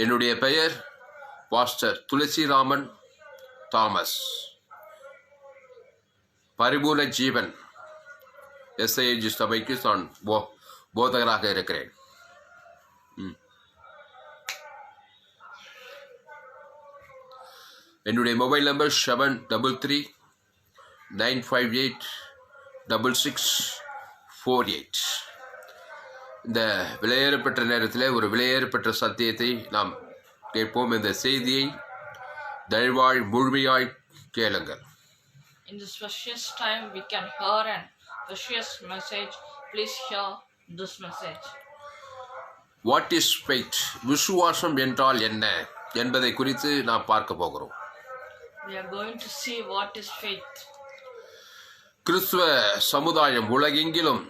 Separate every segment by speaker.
Speaker 1: என்னுடைய பெயர் pastor Thulasiraman Thomas. பரிபூர்ண ஜீவன் எஸ்ஐஜி சபைக்கு நான் போதகராக இருக்கிறேன். என்னுடைய மொபைல் நம்பர் 7339586648. இந்த விலையேறப்பெற்ற நேரத்தில் ஒரு விலையேறப்பெற்ற சத்தியத்தை நாம் கேட்போம். இந்த செய்தியை தயவாய் முழுமையாய் கேளுங்கள்.
Speaker 2: In this precious time we can hear an precious message. Please hear this message.
Speaker 1: What is faith? விசுவாசம் என்றால் என்ன என்பதை குறித்து நாம் பார்க்க போகிறோம்.
Speaker 2: We are going to see what is faith.
Speaker 1: கிறிஸ்துவ சமுதாயம் உலகெங்கிலும்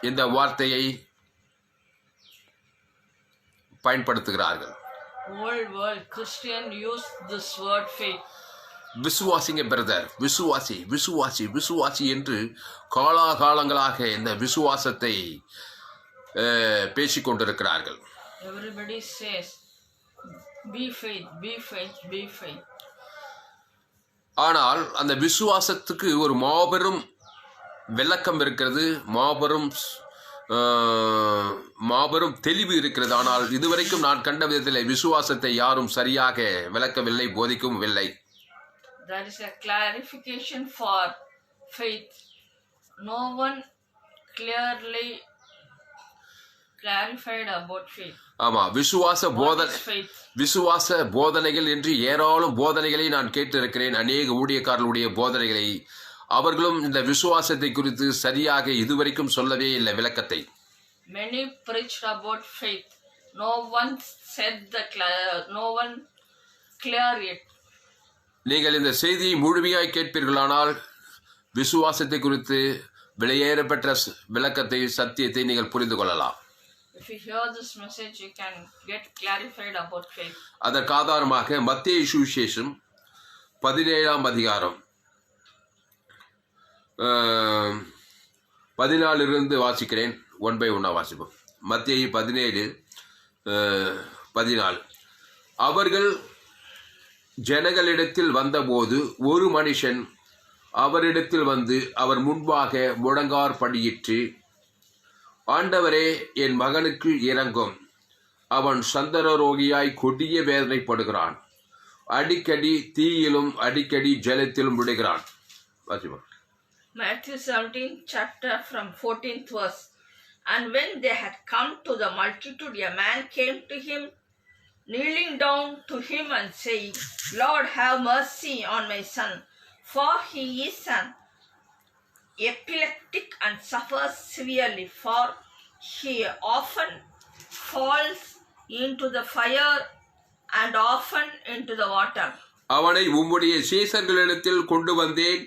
Speaker 1: இந்த வார்த்தையை பயன்படுத்துகிறார்கள்.
Speaker 2: World Christian use this word faith.
Speaker 1: விசுவாசிங்க பிரதர், விசுவாசி விசுவாசி விசுவாசி என்று காலாகாலங்களாக இந்த விசுவாசத்தை பேசிக்கொண்டிருக்கிறார்கள்.
Speaker 2: Everybody says be faith, be faith, be faith.
Speaker 1: ஆனால் அந்த விசுவாசத்துக்கு ஒரு மாபெரும் விளக்கம் இருக்கிறது, மாபெரும் தெளிவு இருக்கிறது. ஆனால் இதுவரைக்கும் நான் கண்ட விதத்தில் விசுவாசத்தை யாரும் சரியாக விளக்கவில்லை, போதிக்கவும் இல்லை.
Speaker 2: There is a clarification for faith. No one clearly clarified about faith.
Speaker 1: ஆமா, விசுவாச போதனைகள் என்று ஏராளம் போதனைகளை நான் கேட்டிருக்கிறேன். அநேக ஊழியக்காரர்களுடைய போதனைகளை அவர்களும் இந்த விசுவாசத்தை குறித்து சரியாக இதுவரைக்கும் சொல்லவே இல்லை விளக்கத்தை.
Speaker 2: Many preached about faith. No one said no one clear it.
Speaker 1: நீங்கள் இந்த செய்தியை முழுமையாய் கேட்பீர்களானால் விசுவாசத்தை குறித்து விலையேறப்பெற்ற விளக்கத்தை, சத்தியத்தை நீங்கள் புரிந்து கொள்ளலாம்.
Speaker 2: If you hear this message, you can get clarified about faith.
Speaker 1: அதற்கு ஆதாரமாக மத்தேயு சுவிசேஷம் 17ஆம் அதிகாரம் 14 வாசிக்கிறேன். 1 by 1 வாசிப்போம். மத்தேயு 17:14. அவர்கள் ஜனங்களிடத்தில் வந்தபோது ஒரு மனுஷன் அவரிடத்தில் வந்து அவர் முன்பாக முழங்கார் படியிட்டு, ஆண்டவரே, என் மகனுக்கு இரங்கும், அவன் சந்தரோகியாய் கொடிய வேதனைப்படுகிறான், அடிக்கடி தீயிலும் அடிக்கடி ஜலத்திலும் விடுகிறான்.
Speaker 2: Matthew 17 chapter from 14th verse. And when they had come to the multitude, a man came to him, kneeling down to him and saying, Lord, have mercy on my son, for he is an epileptic and suffers severely, for he often falls into the fire and often into the water.
Speaker 1: அவனை உம்முடைய சீசர்களிடத்தில் கொண்டு வந்தேன்,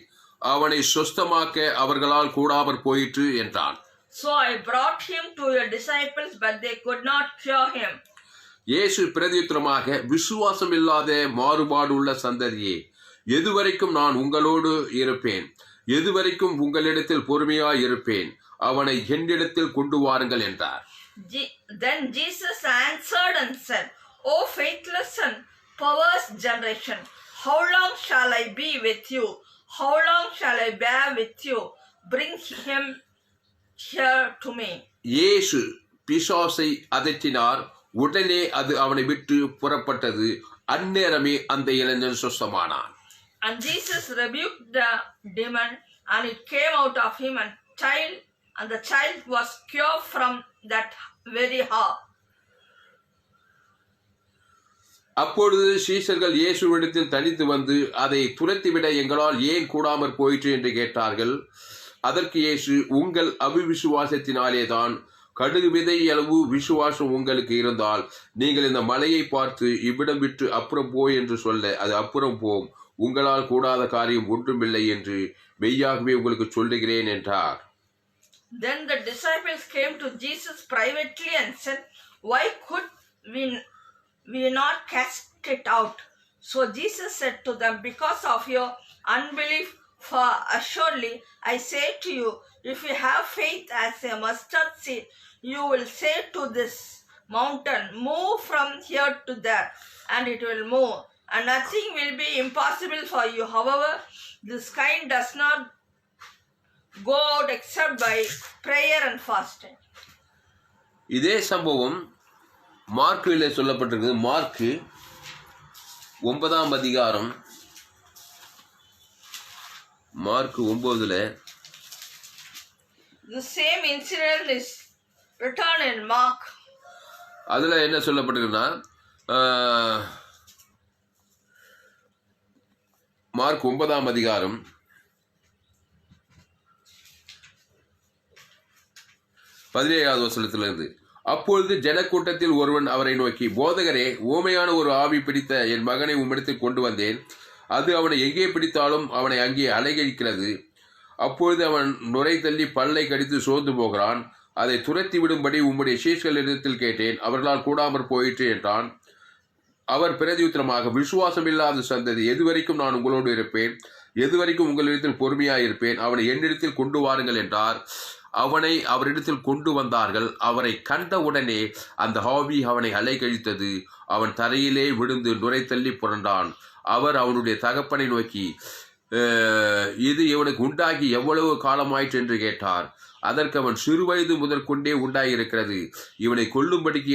Speaker 1: அவனை சுஸ்தமாக்க அவர்களால் கூடாமற் போயிற்று என்றான்.
Speaker 2: So I brought him to your disciples, but they could not cure him.
Speaker 1: இயேசு பிரதியுத்தரமாக, விசுவாசம் இல்லாத மாறுபாடு உள்ள சந்ததியே, எதுவரைக்கும் நான் உங்களோடு இருப்பேன், எதுவரைக்கும் உங்களிடத்தில் பொறுமையாய் இருப்பேன், அவனை என்னிடத்தில் கொண்டு வாருங்கள் என்றார்.
Speaker 2: Then Jesus answered and said, O faithless and perverse generation, how long shall I be with you? How long shall I bear with you? Bring him here to me.
Speaker 1: இயேசு பிசாசை அதட்டினார். உடனே அது அவனை விட்டு புறப்பட்டது. அந்நேரமே அந்த இளைஞன் சுஸ்தமானான்.
Speaker 2: And Jesus rebuked the demon, and it came out of him, and the child was cured from that very hour.
Speaker 1: அப்பொழுது சீஷர்கள் இயேசுவிடத்தில் தனித்து வந்து, அதை துரத்திவிட எங்களால் ஏன் கூடாமற் போயிற்று என்று கேட்டார்கள். அதற்கு இயேசு, உங்கள் அவிவிசுவாசத்தினாலே தான். கடுகு விதை அளவு விசுவாசம் உங்களுக்கு இருந்தால் நீங்கள் இந்த மலையை பார்த்து இவ்விடம் விட்டு அப்புறம் போய் என்று சொல்ல அது அப்புறம் போம். உங்களால் கூடாத காரியம் ஒன்றுமில்லை என்று மெய்யாகவே உங்களுக்கு சொல்லுகிறேன் என்றார்.
Speaker 2: Then the disciples came to Jesus privately and said, Why could we not cast it out? So Jesus said to them, Because of your unbelief. For assuredly I say to you, if you have faith as a mustard seed, you will say to this mountain, move from here to there, and it will move, and nothing will be impossible for you. However, this kind does not go out except by prayer and fasting.
Speaker 1: இதே சம்பவம் மார்க்கில் சொல்லப்பட்டிருக்குது. Mark 9ஆம் அதிகாரம், mark 9ல்
Speaker 2: the same incident is written in Mark.
Speaker 1: அதில் என்ன சொல்லப்பட்டிருக்குன்னா, mark 9ஆம் அதிகாரம் 17வது வசனத்திலிருந்து, அப்பொழுது ஜனக்கூட்டத்தில் ஒருவன் அவரை நோக்கி, போதகரே, ஊமையான ஒரு ஆவி பிடித்த என் மகனை உம்மிடத்தில் கொண்டு வந்தேன். அது அவனை எங்கே பிடித்தாலும் அவனை அங்கே அலைகழிக்கிறது. அப்பொழுது அவன் நுரை தள்ளி பல்லை கடித்து சோர்ந்து போகிறான். அதை துரத்தி விடும்படி உம்முடைய சீஷர்களிடத்தில் கேட்டேன், அவர்களால் கூடாமற் போயிற்று என்றான். அவர் பிரதியுத்தரமாக, விசுவாசம் இல்லாத சந்ததி, எதுவரைக்கும் நான் உங்களோடு இருப்பேன்? எதுவரைக்கும் உங்களிடத்தில் பொறுமையாயிருப்பேன்? அவனை என்னிடத்தில் கொண்டு வாருங்கள் என்றார். அவனை அவரிடத்தில் கொண்டு வந்தார்கள். அவரை கண்டவுடனே அந்த ஆவி அவனை அலைகழித்தது. அவன் தரையிலே விழுந்து நுரை தள்ளி புரண்டான். அவர் அவனுடைய தகப்பனை நோக்கி, இது இவனுக்கு உண்டாகி எவ்வளவு காலமாயிற்று என்று கேட்டார். அதற்கு அவன், சிறுவயது முதற்கொண்டே உண்டாயிருக்கிறது. இவனை கொல்லும்படிக்கு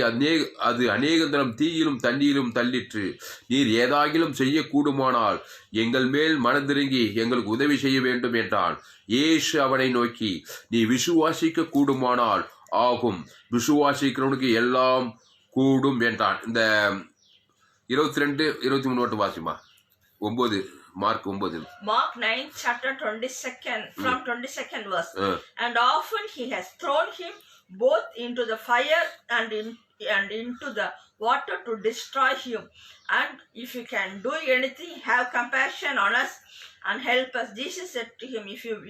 Speaker 1: அது அநேகந்தரம் தீயிலும் தண்ணீரிலும் தள்ளிற்று. நீர் ஏதாகிலும் செய்யக்கூடுமானால் எங்கள் மேல் மனதிறங்கி எங்களுக்கு உதவி செய்ய வேண்டும் என்றான். இயேசு அவனை நோக்கி, நீ விசுவாசிக்க கூடுமானால் ஆகும், விசுவாசிக்கிறவனுக்கு எல்லாம் கூடும் என்றான். இந்த 22, 23 Wasima. 9, Mark 9.
Speaker 2: Mark 9, chapter 22nd, from 22nd verse. And often he has thrown him both into the fire and into the water to destroy him. And if you can do anything, have compassion on us and help us. Jesus said to him,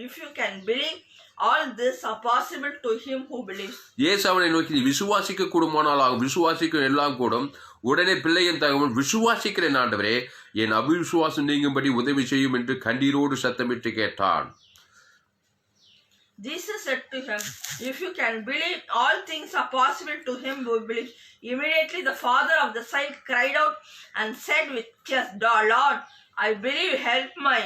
Speaker 2: if you can believe, all this are possible to him who believes.
Speaker 1: இயேசு அவனை நோக்கி, நீ விசுவாசிக்க கூடுமானால் ஆகும், விசுவாசிக்க எல்லாம் கூடும். உடனே பிள்ளையின் தகவல், விசுவாசிக்கிறேன் ஆண்டவரே, என் அவிசுவாசம் நீங்கும்படி உதவி செய்யும் என்று கண்ணீரோடு சத்தமிட்டு கேட்டான்.
Speaker 2: Jesus said to him, if you can believe, all things are possible to him who believes. Immediately the father of the child cried out and said with tears, Lord, I believe, help my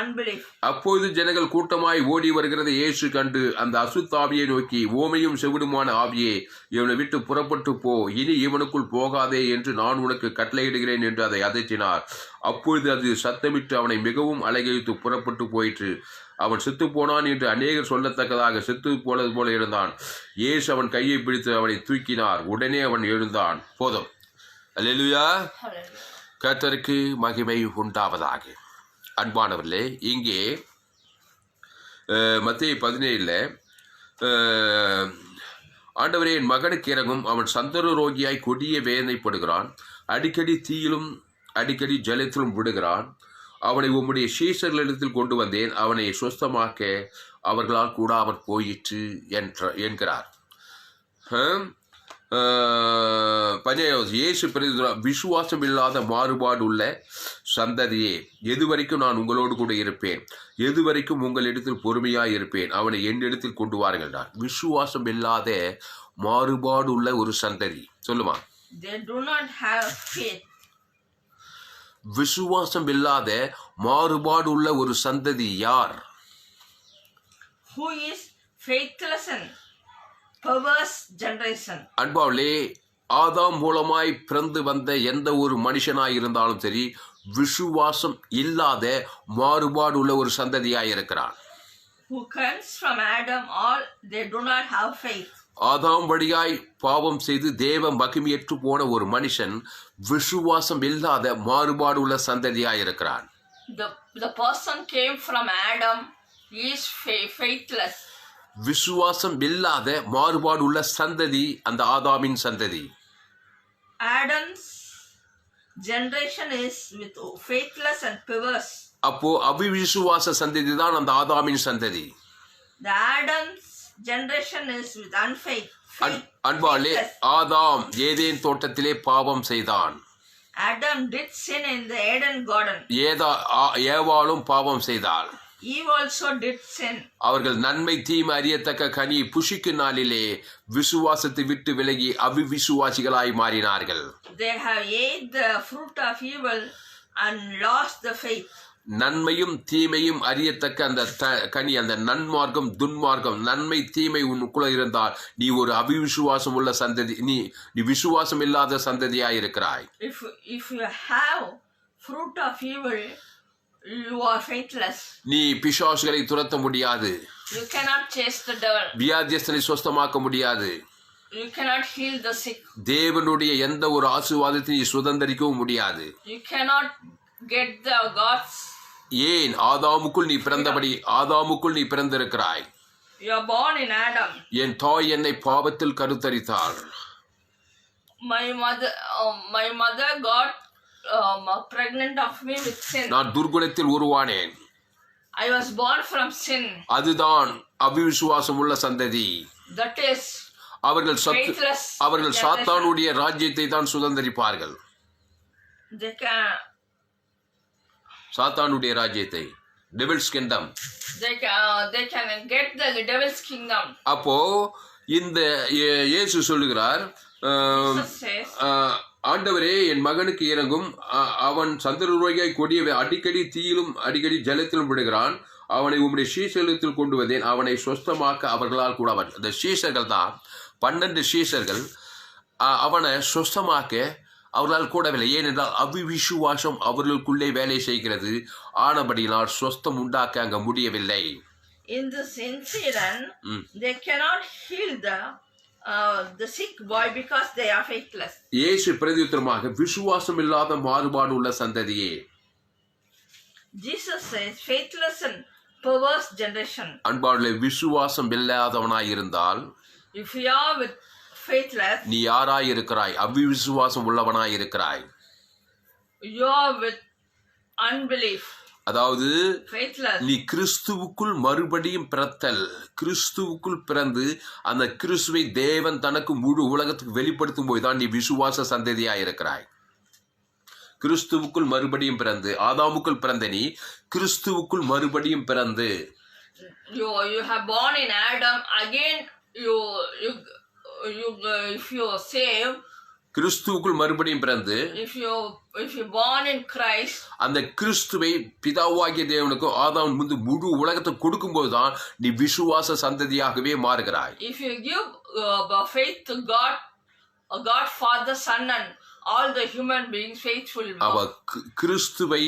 Speaker 2: unbelief.
Speaker 1: அப்பொழுது ஜனங்கள் கூட்டமாய் ஓடி வருகிறதை இயேசு கண்டு அந்த அசுத்தாவியை நோக்கி, ஓமையும் செவிடுமான ஆவியே, இவனை விட்டு புறப்பட்டு போ, இனி இவனுக்குள் போகாதே என்று நான் உனக்கு கட்டளையிடுகிறேன் என்று அதை அதட்டினார். அப்பொழுது அது சத்தமிட்டு அவனை மிகவும் அலைகழித்து புறப்பட்டு போயிற்று. அவன் செத்து போனான் என்று அநேகர் சொல்லத்தக்கதாக செத்து போனது போல இருந்தான். இயேசு அவன் கையை பிடித்து அவனை தூக்கினார். உடனே அவன் எழுந்தான். போதும். அல்லேலூயா. கர்த்தருக்கு மகிமை உண்டாவதாக. அன்பானவர்களே, இங்கே மத்தேயு 17 ஆண்டவரே, என் மகனுக்கு இறங்கும், அவன் சந்தரு ரோகியாய் கொடிய வேதனைப்படுகிறான், அடிக்கடி தீயிலும் அடிக்கடி ஜலத்திலும் விடுகிறான். அவனை உம்முடைய சீஷர்களிடத்தில் கொண்டு வந்தேன், அவனை சுஸ்தமாக்க அவர்களால் கூடாமற் போயிற்று என்கிறார். இயேசு விசுவாசம் இல்லாத மாறுபாடு உள்ள சந்ததியே, எதுவரைக்கும் நான் உங்களோடு கூட இருப்பேன்? எதுவரைக்கும் உங்களிடத்தில் பொறுமையாய் இருப்பேன்? அவனை என்னிடத்தில் கொண்டு வாருங்கள். விசுவாசம் இல்லாத மாறுபாடு உள்ள ஒரு சந்ததி. சொல்லுமா.
Speaker 2: They do not have faith.
Speaker 1: விசுவாசம் இல்லாத மாறுபாடு உள்ள ஒரு சந்ததி யார்?
Speaker 2: Who is faithless and perverse generation.
Speaker 1: அன்பாவளே, ஆதாம் மூலமாய் பிறந்து வந்த எந்த ஒரு மனுஷனாய் இருந்தாலும் சரி, விசுவாசம் இல்லாத மாறுபாடு உள்ள ஒரு சந்ததியாய் இருக்கிறான்.
Speaker 2: Who comes from Adam, all they do not have faith.
Speaker 1: ஆதாம் வழியாய் பாவம் செய்து தேவ மகிமையற்று போன ஒரு மனுஷன் விசுவாசம் இல்லாத மாறுபாடு உள்ள சந்ததியாய் இருக்கிறான்.
Speaker 2: The person came from Adam, he is faithless.
Speaker 1: விசுவாசம் இல்லாத மாறுபாடு உள்ள சந்ததி அந்த ஆதாமின் சந்ததி.
Speaker 2: Adam's generation is with faithless and perverse.
Speaker 1: அப்போ அவிசுவாச சந்ததி தான் அந்த ஆதாமின் சந்ததி.
Speaker 2: The Adam's generation is with unfaith.
Speaker 1: அன்பாலே, ஆதாம் ஏதேன் தோட்டத்திலே பாவம் செய்தான்.
Speaker 2: Adam did sin in the Eden garden.
Speaker 1: ஏவாளும் பாவம் செய்தாள்.
Speaker 2: Eve also did sin.
Speaker 1: அவர்கள் நன்மை தீமை அறியத்தக்க கனியை புசிக்கும் நாளிலே விசுவாசத்தை விட்டு விலகி அவிவிசுவாசிகளாய் மாறினார்கள்.
Speaker 2: They have ate the fruit of evil and lost the faith.
Speaker 1: நன்மையும் தீமையும் அறியத்தக்க அந்த கனி, அந்த நன்மார்க்கம் துன்மார்க்கம், நன்மை தீமை உனக்குள்ள இருந்தால் நீ ஒரு அவிவிசுவாசம் உள்ள சந்ததி, நீ விசுவாசம் இல்லாத சந்ததியாய் இருக்கிறாய்.
Speaker 2: If you have fruit of evil, you are faithless.
Speaker 1: நீ பிசாசுகளை துரத்த முடியாது.
Speaker 2: You cannot chase the devil.
Speaker 1: வியாதியஸ்தனை சுஸ்தமாக்க முடியாது.
Speaker 2: You cannot heal the sick.
Speaker 1: தேவனுடைய எந்த ஒரு ஆசீர்வாதத்தை நீ சுதந்தரிக்கவும் முடியாது.
Speaker 2: You cannot get the God's.
Speaker 1: ஏன்? ஆதாமுக்குள் நீ பிறந்தபடி, ஆதாமுக்குள் நீ பிறந்திருக்கிறாய்.
Speaker 2: You are born in Adam.
Speaker 1: என் தாய் என்னை பாவத்தில் கருத்தரித்தாள்.
Speaker 2: My mother got pregnant of me with sin.
Speaker 1: நான் துர்குணத்தில் உருவானேன்.
Speaker 2: I was born from sin.
Speaker 1: அதுதான் அவிசுவாசம் உள்ள சந்ததி.
Speaker 2: That is faithless.
Speaker 1: அவர்கள் சாத்தானுடைய ராஜ்யத்தை தான் சுதந்தரிப்பார்கள்.
Speaker 2: They can.
Speaker 1: சாத்தானுடைய ராஜ்யத்தை, devils kingdom.
Speaker 2: They can get the devil's kingdom.
Speaker 1: அப்போ இந்த இயேசு சொல்லுகிறார், ஆண்டவரே என் மகனுக்கு இறங்கும், அவன் சந்திரரோகியாய் கொடிய அடிக்கடி தீயிலும் அடிக்கடி ஜலத்திலும் விடுகிறான், அவனை உம்முடைய சீசலத்தில் கொண்டு வந்தேன், அவனை சொஸ்தமாக்க அவர்களால் கூட. அந்த சீசர்கள் தான் 12 சீசர்கள். அவனை சொஸ்தமாக்க அவர்களால் கூடவில்லை. ஏனென்றால் அவிவிசுவாசம் அவர்களுக்குள்ளே வேலை செய்கிறது. ஆனபடியினால் சொஸ்தம் உண்டாக்க அங்க முடியவில்லை.
Speaker 2: In this incident, they cannot heal the sick boy because they are faithless.
Speaker 1: இயேசு பிரதியுத்தரமாக விசுவாசம் இல்லாத மாறுபாடு உள்ள சந்ததியே.
Speaker 2: Jesus says faithless and perverse generation.
Speaker 1: அன்பாளே, விசுவாசம் இல்லாதவனாய் இருந்தால்,
Speaker 2: if you are with faithless,
Speaker 1: நீ யாராய் இருக்கிறாய்? அவிசுவாசம் உள்ளவனாய் இருக்கிறாய்.
Speaker 2: you are with unbelief.
Speaker 1: அதாவது
Speaker 2: faithless.
Speaker 1: நீ கிறிஸ்துவுக்குள் மறுபடியும் பிறத்தல், கிறிஸ்துவுக்குள் பிறந்து அந்த கிறிஸ்துவை தேவன் தனக்கு முழு உலகத்துக்கு வெளிப்படுத்தும் போதுதான் நீ விசுவாச சந்ததியாய் இருக்கிறாய். கிறிஸ்துவுக்குள் மறுபடியும் பிறந்து, ஆதாமுக்குள் பிறந்த நீ கிறிஸ்துவுக்குள் மறுபடியும் பிறந்து,
Speaker 2: you have born in Adam again. You if you save,
Speaker 1: கிறிஸ்துவுக்குள் மறுபடியும் பிறந்து,
Speaker 2: if you born in Christ,
Speaker 1: அந்த கிறிஸ்துவை பிதாவாகிய தேவனுக்கு ஆதாம் முன்பு முழு உலகத்தை கொடுக்கும் போதுதான் நீ விசுவாச சந்ததியாகவே மாறுகிறாய்.
Speaker 2: if you give faith to God, Father, Son and all the human beings faithful.
Speaker 1: அவ கிறிஸ்துவை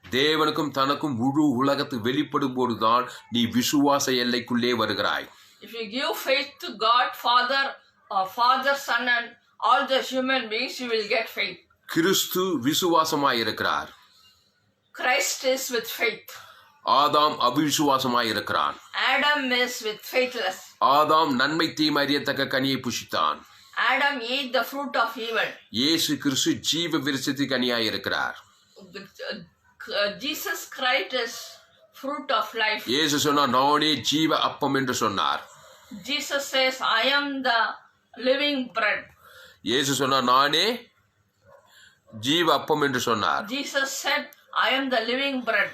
Speaker 1: தேவனுக்கும் தனக்கும் முழு உலகத்துக்கு வெளிப்படும் போதுதான் நீ விசுவாச எல்லைக்குள்ளே வருகிறாய்.
Speaker 2: If you give faith to God, Father, Son and all the human beings, you will get faith.
Speaker 1: கிறிஸ்து விசுவாசமாய் இருக்கிறார்.
Speaker 2: Christ is with faith.
Speaker 1: ஆதாம் அவிசுவாசமாய் இருக்கிறான்.
Speaker 2: Adam is with faithless.
Speaker 1: ஆதாம் நன்மை தீமை அறியத்தக்க கனியை புசித்தான்.
Speaker 2: Adam ate the fruit of evil.
Speaker 1: இயேசு கிறிஸ்து ஜீவ விருட்சத்தின் கனியாய் இருக்கிறார்.
Speaker 2: Jesus Christ is fruit of life.
Speaker 1: இயேசு சொன்னார், நானே ஜீவ அப்பம் என்று சொன்னார்.
Speaker 2: Jesus says, I am the living bread.
Speaker 1: இயேசு சொன்னார், நானே ஜீவ அப்பம் என்று சொன்னார்.
Speaker 2: Jesus said, I am the living bread.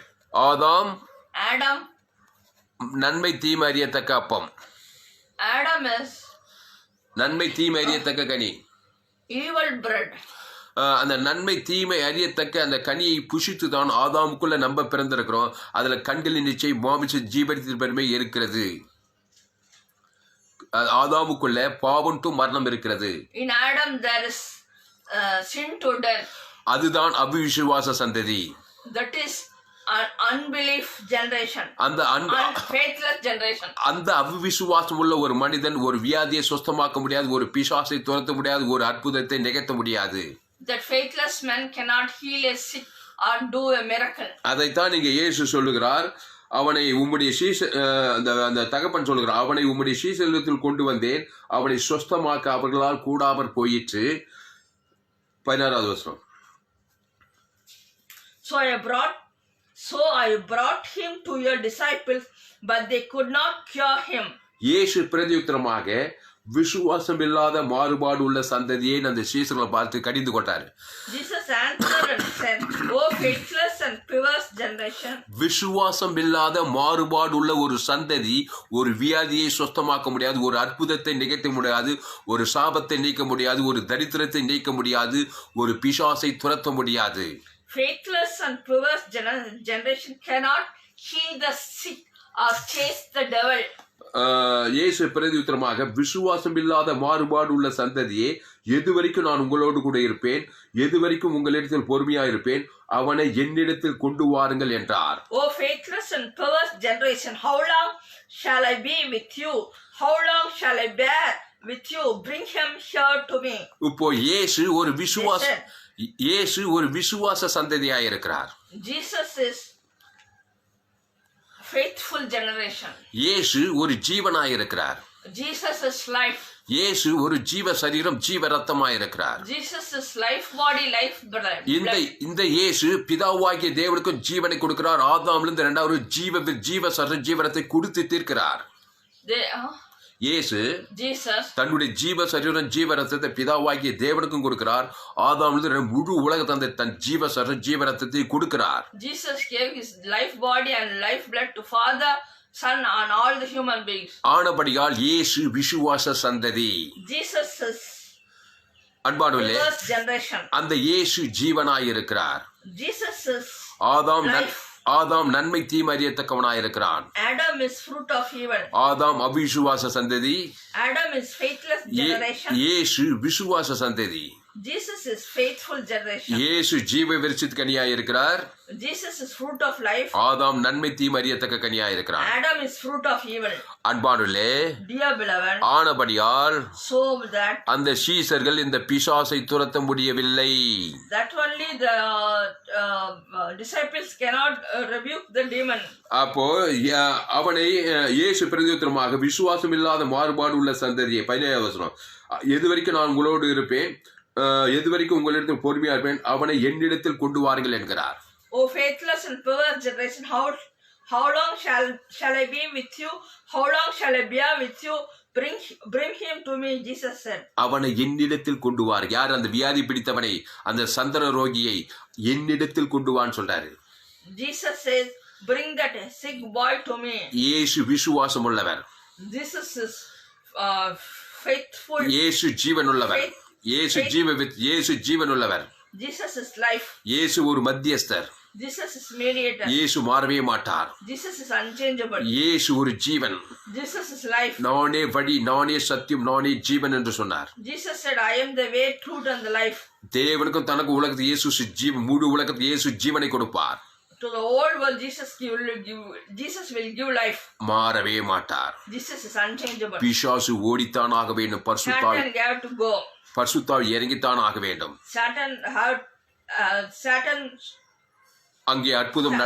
Speaker 1: Adam நன்மை தீமை அறியத்தக்க அப்பம்.
Speaker 2: Adam is
Speaker 1: நன்மை தீமை அறியத்தக்க கனி.
Speaker 2: evil bread.
Speaker 1: அந்த நன்மை தீமை அறியத்தக்க அந்த கனியை புசித்து தான் ஆதாமுக்குள்ள நம்ம பிறந்திருக்கிறோம். அதுல கண்களின் நிச்சயம் மாமிச ஜீவனத்தின் பெருமை இருக்கிறது. ஆதாமுக்குள்ள பாவம் டு மரணம் இருக்கிறது.
Speaker 2: In Adam there is sin to death.
Speaker 1: அதுதான் அவிசுவாச சந்ததி.
Speaker 2: That is unbelief generation.
Speaker 1: அந்த
Speaker 2: faithless generation.
Speaker 1: அந்த அவிசுவாசம் உள்ள ஒரு மனிதன் ஒரு வியாதியை சுத்தமாக்க முடியாது, ஒரு பிசாசை துரத்த முடியாது, ஒரு அற்புதத்தை நிகழ்த்த முடியாது.
Speaker 2: That faithless man cannot heal a sick or do a miracle.
Speaker 1: அதைத்தான் இங்கே இயேசு சொல்லுகிறார். அவனை உம்முடைய அந்த தகப்பன் சொல்லுகிறார், அவனை உம்முடைய சீசலத்தில் கொண்டு வந்தேன், அவனை சுஸ்தமாக்க அவர்களால் கூடாமற் போயிற்று. 16வது வசனம்.
Speaker 2: So I brought him to your disciples, but they could not cure him.
Speaker 1: இயேசு பிரதியுத்தரமாக விசுவாசம் இல்லாத மாறுபாடு உள்ள சந்ததியை அந்த சீசர்களை பார்த்து கடிந்து கொண்டாரு.
Speaker 2: Jesus answered and said, "O faithless and perverse generation."
Speaker 1: விசுவாசம் இல்லாத மாறுபாடு உள்ள ஒரு சந்ததி ஒரு வியாதியை சுத்தமாக்க முடியாது, ஒரு அற்புதத்தை நிகழ்த்த முடியாது, ஒரு சாபத்தை நீக்க முடியாது, ஒரு தரித்திரத்தை நீக்க முடியாது, ஒரு பிசாசை துரத்த முடியாது.
Speaker 2: Faithless and perverse generation cannot heal the sick or chase the devil.
Speaker 1: இயேசு பிரதியுத்தரமாக, விசுவாசம் இல்லாத மாறுபாடு உள்ள சந்ததியே, எதுவரைக்கும் நான் உங்களோடு கூட இருப்பேன், எதுவரைக்கும் உங்களிடத்தில் பொறுமையா இருப்பேன், அவனை என்னிடத்தில் கொண்டு வாருங்கள் என்றார்.
Speaker 2: O faithless and perverse generation, how long shall I be with you? How long shall I bear with you? Bring him here to me.
Speaker 1: இப்போ இயேசு ஒரு விசுவாச சந்ததியாய் இருக்கிறார்.
Speaker 2: Jesus is faithful generation.
Speaker 1: இயேசு ஒரு ஜீவனாய் இருக்கிறார்.
Speaker 2: Jesus is life.
Speaker 1: இயேசு ஒரு ஜீவ சரீரம், ஜீவ ரத்தமாய் இருக்கிறார்.
Speaker 2: Jesus is life body, life blood.
Speaker 1: இந்த இயேசு பிதாவாகிய தேவனுக்கும் ஜீவனை கொடுக்கிறார். ஆதாமிலிருந்து இரண்டாவது ஜீவ சரீரம், ஜீவனத்தை கொடுத்து தீர்க்கிறார். இயேசு தன்னுடைய ஜீவ சரீரம், ஜீவ ரத்தத்தை பிதாவாகிய தேவனுக்கும் கொடுக்கிறார். ஆதாமிலிருந்து முழு உலகத்தை தன் ஜீவ சரீரம், ஜீவ ரத்தத்தை கொடுக்கிறார்.
Speaker 2: Jesus gave his life body and life blood to Father, Son and all the human beings.
Speaker 1: ஆனபடியால் இயேசு விசுவாச சந்ததி.
Speaker 2: Jesus is
Speaker 1: அன்பானவர்களே,
Speaker 2: first generation.
Speaker 1: அந்த இயேசு ஜீவனாய் இருக்கிறார்.
Speaker 2: Jesus is
Speaker 1: ஆதாம் நன்மை தீமை அறியத்தக்கவனாய் இருக்கிறான்.
Speaker 2: Adam is fruit of evil.
Speaker 1: ஆதாம் அவிசுவாச சந்ததி.
Speaker 2: Adam is faithless generation.
Speaker 1: இயேசு விசுவாச சந்ததி.
Speaker 2: Jesus is faithful generation.
Speaker 1: இயேசு ஜீவ விருட்சத்து கனியாய் இருக்கிறார்.
Speaker 2: Jesus is fruit of life.
Speaker 1: ஆதாம் நன்மை தீமை அறியத்தக்க கனியாய் இருக்கிறான்.
Speaker 2: Adam is fruit of evil.
Speaker 1: அன்பானவர்களே,
Speaker 2: dear beloved,
Speaker 1: ஆனபடியால்
Speaker 2: so that
Speaker 1: அந்த சீசர்கள் இந்த பிசாசை துரத்த முடியவில்லை.
Speaker 2: That only the disciples cannot rebuke the demon.
Speaker 1: அப்போ அவனை இயேசு பிரதியுத்தரமாக, விசுவாசம் இல்லாத மாறுபாடு உள்ள சந்ததியை, 17வது வசனம், எதுவரைக்கும் நான் உங்களோடு இருப்பேன், எதுவரைக்கும் உங்களிடத்தில் பொறுமையா இருப்பேன், அவனை என்னிடத்தில் கொண்டு வாருங்கள் என்கிறார்.
Speaker 2: O faithless and perverse generation, how long shall I be with you? How long shall I bear with you? Bring him to me, Jesus said.
Speaker 1: அவனை என்னிடத்தில் கொண்டு வார். யார்? அந்த வியாதி பிடித்தவனை, அந்த சந்தன ரோகியை என்னிடத்தில் கொண்டு வான்னு சொல்றாரு.
Speaker 2: Jesus says, bring that sick boy to me.
Speaker 1: இயேசு விசுவாசம் உள்ளவர்.
Speaker 2: Jesus is faithful.
Speaker 1: இயேசு ஜீவனுள்ளவர். இயேசு ஜீவனுள்ளவர்.
Speaker 2: Jesus is life.
Speaker 1: இயேசு ஒரு மத்தியஸ்தர்.
Speaker 2: Jesus is mediator.
Speaker 1: இயேசு மாறவே மாட்டார்.
Speaker 2: Jesus is unchangeable.
Speaker 1: இயேசு ஒரு ஜீவன்.
Speaker 2: Jesus is life.
Speaker 1: நானே வழி, நானே சத்தியம், நானே ஜீவன் என்று சொன்னார்.
Speaker 2: Jesus said, I am the way, truth and the life.
Speaker 1: தேவனுக்கும் தனக்கு உலகத்தில் இயேசு ஜீவன், முழு உலகத்தில் இயேசு ஜீவனை கொடுப்பார்.
Speaker 2: To the whole world, Jesus will give life.
Speaker 1: மாறவே மாட்டார்.
Speaker 2: Jesus is unchangeable.
Speaker 1: பிசாசு ஓடித்தான் ஆக வேண்டும்.
Speaker 2: Satan had to go.
Speaker 1: பரிசுத்தாவி இறங்கித்தான் ஆக வேண்டும்.
Speaker 2: Satan
Speaker 1: அங்கே அற்புதம்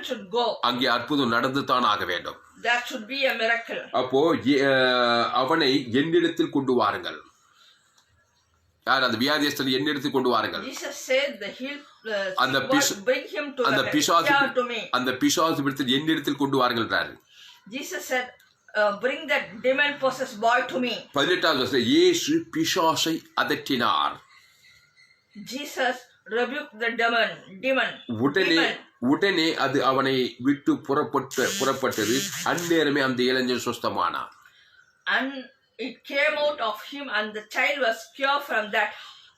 Speaker 2: should go.
Speaker 1: அங்கே அற்புதம் நடந்து தான் ஆக வேண்டும்.
Speaker 2: That should be a miracle.
Speaker 1: அப்போ அவனை என்னிடத்தில் கொண்டு வாருங்கள். யார்? அந்த வியாதியஸ்தனை என்னிடத்தில் கொண்டு வாருங்கள்.
Speaker 2: Jesus said bring him to me.
Speaker 1: அந்த பிசாசு பிடித்து என்னிடத்தில் கொண்டு வாருங்கள் என்றார்.
Speaker 2: Jesus said, bring that demon possessed boy to me.
Speaker 1: 18வது வசனம், இயேசு பிசாசை அதட்டினார்.
Speaker 2: Jesus rebuked the demon.
Speaker 1: உடனே அது அவனை விட்டு புறப்பட்டது. அந்நேரமே அந்த இளைஞன் சுஸ்தமானார்.
Speaker 2: And it came out of him and the child was cured from that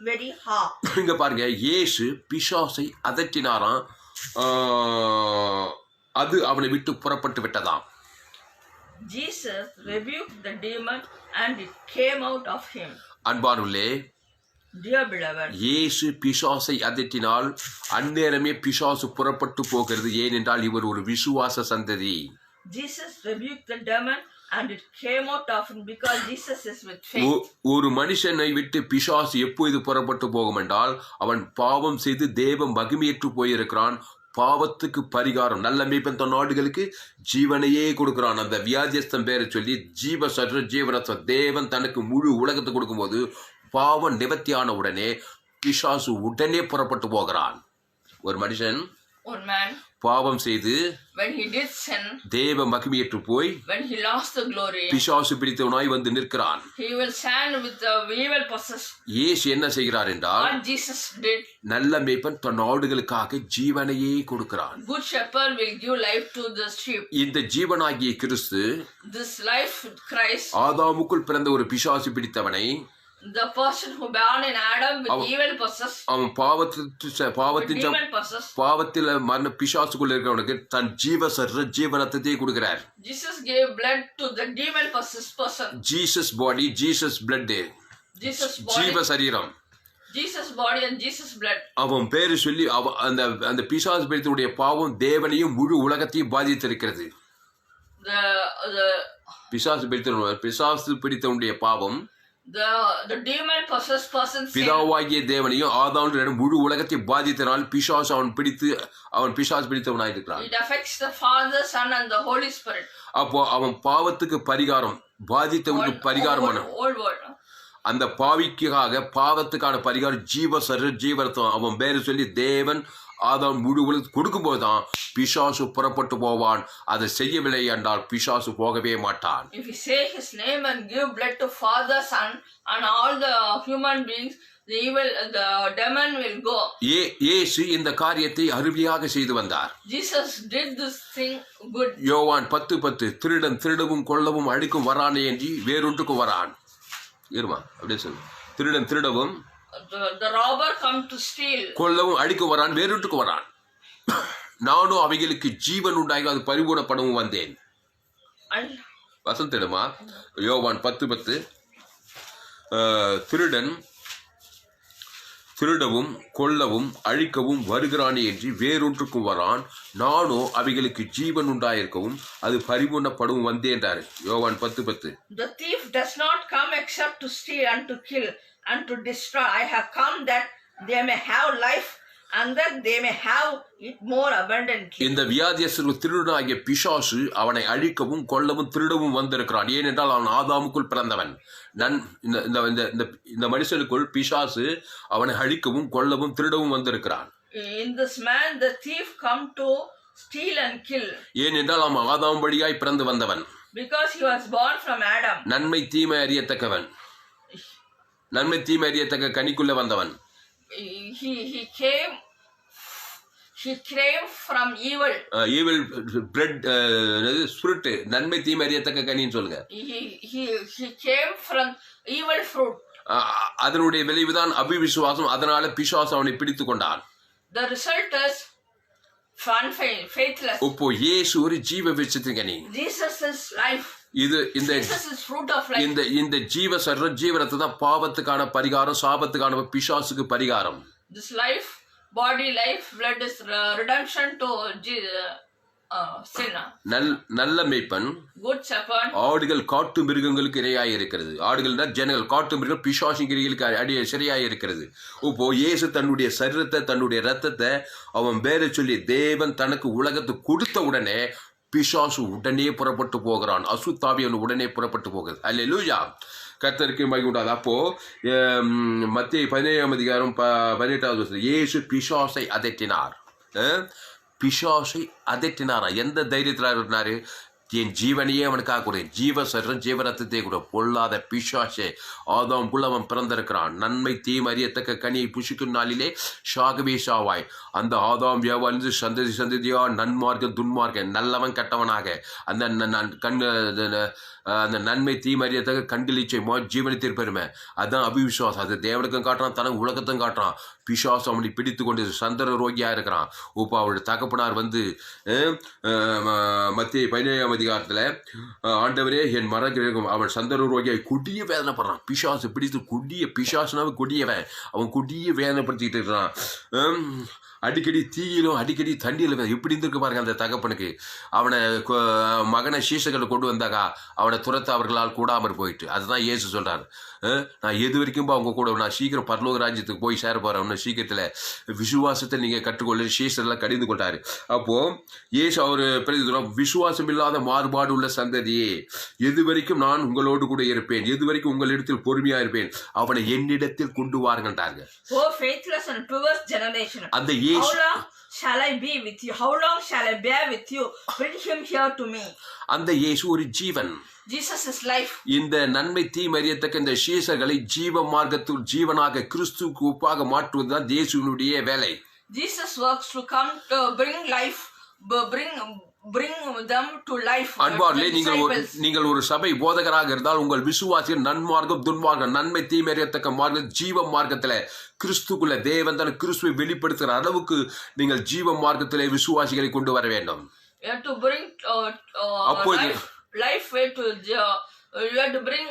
Speaker 2: very hour.
Speaker 1: இங்க பாருங்க, இயேசு பிசாசை அதட்டினாராம். அது அவனை விட்டு புறப்பட்டு விட்டதாம்.
Speaker 2: Jesus rebuked the demon and it came out of him.
Speaker 1: அன்பானுள்ளே,
Speaker 2: dear beloved,
Speaker 1: இயேசு பிசாசை அதட்டினால் அந்நேரமே பிசாசு புறப்பட்டு போகிறது. ஏனென்றால் இவர் ஒரு விசுவாச சந்ததி.
Speaker 2: Jesus rebuked the demon and it came out of him because Jesus is with faith.
Speaker 1: ஒரு மனுஷனை விட்டு பிசாசு எப்பொழுது புறப்பட்டு போகும் என்றால், அவன் பாவம் செய்து தேவ மகிமையற்று போயிருக்கிறான். பாவத்துக்கு பரிகாரம், நல்ல மேய்ப்பன் தன் நாடுகளுக்கு ஜீவனையே கொடுக்கிறான். அந்த வியாதியஸ்தம் பேரை சொல்லி ஜீவ சற்ற ஜீவரத்தம் தேவன் தனக்கு முழு உலகத்தை கொடுக்கும்போது பாவம் நிவர்த்தியான உடனே பிசாசு உடனே புறப்பட்டு போகிறான். ஒரு மனுஷன்
Speaker 2: one man,
Speaker 1: பாவம் செய்து
Speaker 2: when he did sin,
Speaker 1: தேவ மகிமையற்று போய்
Speaker 2: when he lost the glory,
Speaker 1: பிசாசு பிடித்தவனாய் வந்து நிற்கிறான்.
Speaker 2: he will stand with the evil possessed.
Speaker 1: இயேசு என்ன செய்கிறார் என்றால்,
Speaker 2: What Jesus did,
Speaker 1: நல்ல மேய்ப்பன் தன் ஆடுகளுக்காக ஜீவனையே கொடுக்கிறான்.
Speaker 2: good shepherd will give life to the sheep.
Speaker 1: இந்த ஜீவனாகிய கிறிஸ்து
Speaker 2: This life, Christ,
Speaker 1: ஆதாமுக்குள் பிறந்த ஒரு பிசாசு பிடித்தவனை,
Speaker 2: the person who born in Adam with evil possessed,
Speaker 1: அவன் பாவத்தின்
Speaker 2: demon possessed,
Speaker 1: பாவத்தில் மரண பிசாசுக்குள்ள இருக்கிறவனுக்கு தன் ஜீவ ரத்தத்தை கொடுக்கிறார்.
Speaker 2: Jesus gave blood to the demon possessed person.
Speaker 1: Jesus body, Jesus blood,
Speaker 2: Jesus
Speaker 1: ஜீவ
Speaker 2: body,
Speaker 1: சரீரம்.
Speaker 2: Jesus body and Jesus blood.
Speaker 1: அவன் பேரு சொல்லி அந்த பிசாசு பிடித்தவுடைய பாவம் தேவனையும் முழு உலகத்தையும் பாதித்திருக்கிறது.
Speaker 2: The
Speaker 1: பிசாசு பிடித்தவனுடைய பாவம்
Speaker 2: the demon possessed person sin.
Speaker 1: பிதாவாகிய தேவனையும் ஆதாமுடைய முழு உலகத்தை பாதித்தனால் அவன் பிசாசு பிடித்தவனாயிருக்கிறான்.
Speaker 2: It affects the Father, Son and the Holy Spirit.
Speaker 1: அப்போ அவன் பாவத்துக்கு பரிகாரம், பாதித்தவனுக்கு பரிகாரமான
Speaker 2: Old word.
Speaker 1: அந்த பாவிக்காக பாவத்துக்கான பரிகாரம் ஜீவரத்தம் அவன் பேரு சொல்லி தேவன் ஆதாம் முழு உலகத்துக்கு கொடுக்கும்போதுதான் பிசாசு புறப்பட்டு போவான். அதை செய்யவில்லை என்றால் பிசாசு போகவே மாட்டான்.
Speaker 2: If you say his name and give blood to Father, Son and all the human beings, the demon will go.
Speaker 1: இயேசு இந்த காரியத்தை அருமையாக செய்து வந்தார்.
Speaker 2: Jesus did this thing good.
Speaker 1: யோவான் 10:10 திருடன் திருடவும் கொல்லவும் அழிக்கும் வரானே என்று வேறொன்றுக்கும் வரான். இருமா அப்படியே சொல்லு. திருடன் திருடவும்
Speaker 2: The robber come to steal.
Speaker 1: கொல்லவும் அழிக்க வரான், வேறொன்றுக்கு வரான். நானும் அவைகளுக்கு ஜீவன் உண்டாகி அது பரிபூரணப்படவும் வந்தேன். வசந்திடுமா யோவான் 10:10 திருடன் திருடவும் கொல்லவும் அழிக்கவும் வருகிறானே என்று வேறொன்றுக்கும் வரான், நானோ அவைகளுக்கு ஜீவன் உண்டாயிருக்கவும் அது பரிபூர்ணப்படவும் வந்தேன்றாரு. யோவான் 10:10.
Speaker 2: The thief does not come except to steal and to kill and to destroy. I have come that they may have life and that they may have it more abundantly.
Speaker 1: இந்த வியாதியஸ்தர் திருடனாகிய பிசாசு அவனை அழிக்கவும் கொல்லவும் திருடவும் வந்திருக்கிறான். ஏனென்றால் அவன் ஆதாமுக்குள் பிறந்தவன். இந்த மனுஷனுக்குள் பிசாசு அவனை அழிக்கவும் கொல்லவும் திருடவும் வந்திருக்கிறான்.
Speaker 2: In this man the thief come to steal and kill.
Speaker 1: ஏனென்றால் அவன் ஆதாம் வழியாய் பிறந்து வந்தவன்.
Speaker 2: Because he was born from Adam.
Speaker 1: நன்மை தீமை அறியத்தக்கவன், நன்மை தீமை அறியத்தக்க கனிக்குள்ள வந்தவன்.
Speaker 2: He came from evil.
Speaker 1: Evil bread spirit, நன்மை தீமை அறியத்தக்க கனின்னு சொல்லுங்க.
Speaker 2: He came from evil fruit.
Speaker 1: அதனுடைய விளைவுதான் அபிவிசுவாசம். அதனால பிசாசு அவனை பிடித்து கொண்டான்.
Speaker 2: The result is faithless.
Speaker 1: இப்போ இயேசு ஒரு ஜீவ விருட்சத்தின் கனி.
Speaker 2: Jesus is life.
Speaker 1: இது இந்த ஜீவரத்தை தான் பாவத்துக்கான பரிகாரம், சாபத்துக்கான பிசாசுக்கு பரிகாரம்.
Speaker 2: This life, body life, blood is redemption to sin.
Speaker 1: நல்ல மேய்ப்பன்,
Speaker 2: good shepherd,
Speaker 1: ஆடுகள் காட்டு மிருகங்களுக்கு இரையாய் இருக்கிறது. ஆடுகள்னா ஜனங்கள், காட்டு மிருகம் பிசாசின் கிரிகளுக்கு சிறையாய் இருக்கிறது. இப்போ இயேசு தன்னுடைய சரீரத்தை தன்னுடைய ரத்தத்தை அவன் பேரை சொல்லி தேவன் தனக்கு உலகத்தை கொடுத்த உடனே பிசாசு உடனே புறப்பட்டு போகிறான். அசுத்தாவியன் உடனே புறப்பட்டு போகிறது. அல்லேலூயா, கர்த்தருக்கு மகிமை உண்டாது. அப்போ மத்தேயு 17 18 இயேசு பிசாசை அதட்டினார். பிசாசை அதட்டினாரா? எந்த தைரியத்தில் இருந்தாரு? என் ஜீவனையே அவனுக்காக கொடு, ஜீவரத்தத்தை கூட, பொல்லாத பிசாசே, ஆதாம் புள்ளவன் பிறந்திருக்கிறான். நன்மை தீமை அறியத்தக்க கனியை புசிக்கும் நாளிலே சாகவே சாவாய். அந்த ஆதாம் வியாபாரிந்து சந்ததியா நன்மார்க்க துன்மார்க்க நல்லவன் கெட்டவனாக அந்த நன்மை தீமை அறியத்தக்க கண்களிச்சை ஜீவனத்திற்கு பெருமை. அதுதான் அபிவிசுவாசம். அது தேவனுக்கும் காட்டுறான், தனக்கு உலகத்தும் காட்டுறான். பிசாசம் அவனை பிடித்து கொண்டு சந்திர ரோகியா இருக்கிறான். இப்போ அவருடைய தகப்பனார் வந்து மத்தேயு 17 ஆண்டவரே என் மரகிரகம், அவன் சந்திர ரோகியாய் கொடிய வேதனைப்படுறான். பிசாசு பிடித்து பிசாசுனாவே கொடியவன், அவன் கொடிய வேதனைப்படுத்திக்கிட்டு இருக்கிறான். அடிக்கடி தீயிலும் அடிக்கடி தண்ணியிலும் எப்படி இருந்திருக்கு பாருங்க அந்த தகப்பனுக்கு. அவனை மகனை சீசகளை கொண்டு வந்தாக்கா அவனை துரத்த அவர்களால் கூடாமற் போயிட்டு. அதுதான் இயேசு சொல்றாரு, நான் எது வரைக்கும் அவங்க கூட, நான் சீக்கிரம் பரலோக ராஜ்யத்துக்கு போய் சேர போறேன், இன்னும் சீக்கிரத்தில் விசுவாசத்தை நீங்க கற்றுக்கொள்ள சீசரெல்லாம் கடிந்து கொண்டாரு. அப்போ இயேசு அவரு விசுவாசம் இல்லாத மாறுபாடு உள்ள சந்ததியே, எது வரைக்கும் நான் உங்களோடு கூட இருப்பேன், எது வரைக்கும் உங்களிடத்தில் பொறுமையா இருப்பேன், அவனை என்னிடத்தில் கொண்டு வாருங்கன்றாங்க.
Speaker 2: அந்த How long shall I be with you? How long shall I bear with you? Bring him here to me.
Speaker 1: அந்த இயேசு ஒரு ஜீவன்.
Speaker 2: Jesus is life.
Speaker 1: இந்த நன்மை தீமறியத்தக்க இந்த சீசர்களை ஜீவ மார்க்கத்தில் ஜீவனாக கிறிஸ்துவுக்கு ஒப்பாக மாற்றுவதுதான் இயேசுவினுடைய வேலை.
Speaker 2: Jesus works to come to bring life, bring them to life.
Speaker 1: அன்பார்லே நீங்கள் ஒரு சபை போதகராக இருந்தால் உங்கள் விசுவாசிகள் நன்மார்க்கம் துன்மார்க்கம் நன்மை தீமறியத்தக்க மார்க்கம் ஜீவ மார்க்கத்துல கிறிஸ்துக்குள்ள தேவன் தன் கிறிஸ்துவை வெளிப்படுத்துகிற அளவுக்கு நீங்கள் ஜீவ மார்க்கத்திலே விசுவாசிகளை கொண்டு வர வேண்டும்.
Speaker 2: You have to bring life way to you have to bring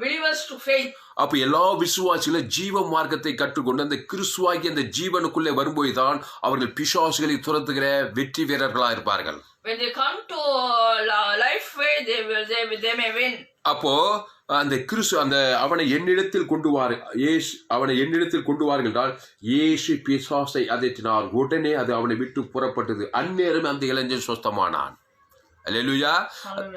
Speaker 2: believers to faith.
Speaker 1: அப்ப எல்லா விசுவாசிகளும் ஜீவ மார்க்கத்தை கற்றுக்கொண்டு அந்த கிறிஸ்துவாகி அந்த ஜீவனுக்குள்ளே வரும்போதுதான் அவர்கள் பிசாசுகளை துரத்துகிற வெற்றி வீரர்களா இருப்பார்கள்.
Speaker 2: When they come to life way, they may win.
Speaker 1: அப்போ அந்த கிறிஸ்து அந்த அவனை என்னிடத்தில் கொண்டு வார்கள் என்றால் இயேசு பிசாசை அதட்டினார். உடனே அது அவனை விட்டு புறப்பட்டது. அந்நேரம் அந்த இளைஞன் சொஸ்தமானான். அல்லேலூயா.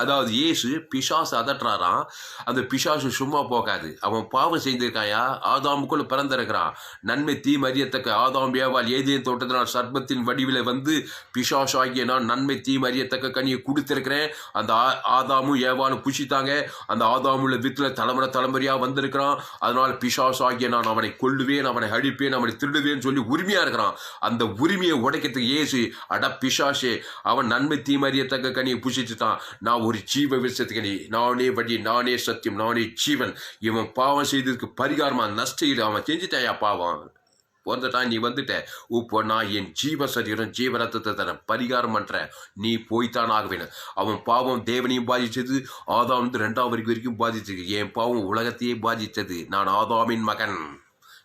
Speaker 1: அதாவது இயேசு பிசாசு அதட்டுறாராம். அந்த பிசாசு சும்மா போகாது. அவன் பாவம் செய்திருக்காயா, ஆதாமுக்குள்ள பிறந்திருக்கிறான். நன்மை தீமறியத்தக்க ஆதாம் ஏவாள் ஏதேன் தோட்டத்தினால் சர்ப்பத்தின் வடிவில வந்து பிசாசு ஆகிய நான் நன்மை தீமறியத்தக்க கனியை கொடுத்திருக்கிறேன். அந்த ஆதாமும் ஏவாளும் புசித்தாங்க. அந்த ஆதாமுள்ள வித்துல தலைமுறையா வந்திருக்கிறான். அதனால பிசாசு ஆகிய நான் அவனை கொல்லுவேன், அவனை அழிப்பேன், அவனை திருடுவேன் சொல்லி உரிமையா இருக்கிறான். அந்த உரிமையை உடைக்கிறதுக்கு இயேசு அட பிசாசே அவன் நன்மை தீமறியத்தக்க கனியை புசிச்சுட்டான். நான் ஒரு ஜீவ விஷயத்துக்கு நானே வழி, நானே சத்தியம், நானே ஜீவன். இவன் பாவம் செய்ததுக்கு பரிகாரமா நஷ்டம் அவன் செஞ்சுட்டாயா பாவம் வந்துட்டான். நீ வந்துட்ட இப்போ நான் என் ஜீவ சரீரம் ஜீவ ரத்தத்தை தரேன் பரிகாரம் பண்றேன். நீ போய்த்தான் ஆக வேணும். அவன் பாவம் தேவனையும் பாதிச்சது, ஆதாம் 2ஆம் வரைக்கும் பாதிச்சது. என் பாவம் உலகத்தையே பாதித்தது. நான் ஆதாமின் மகன்.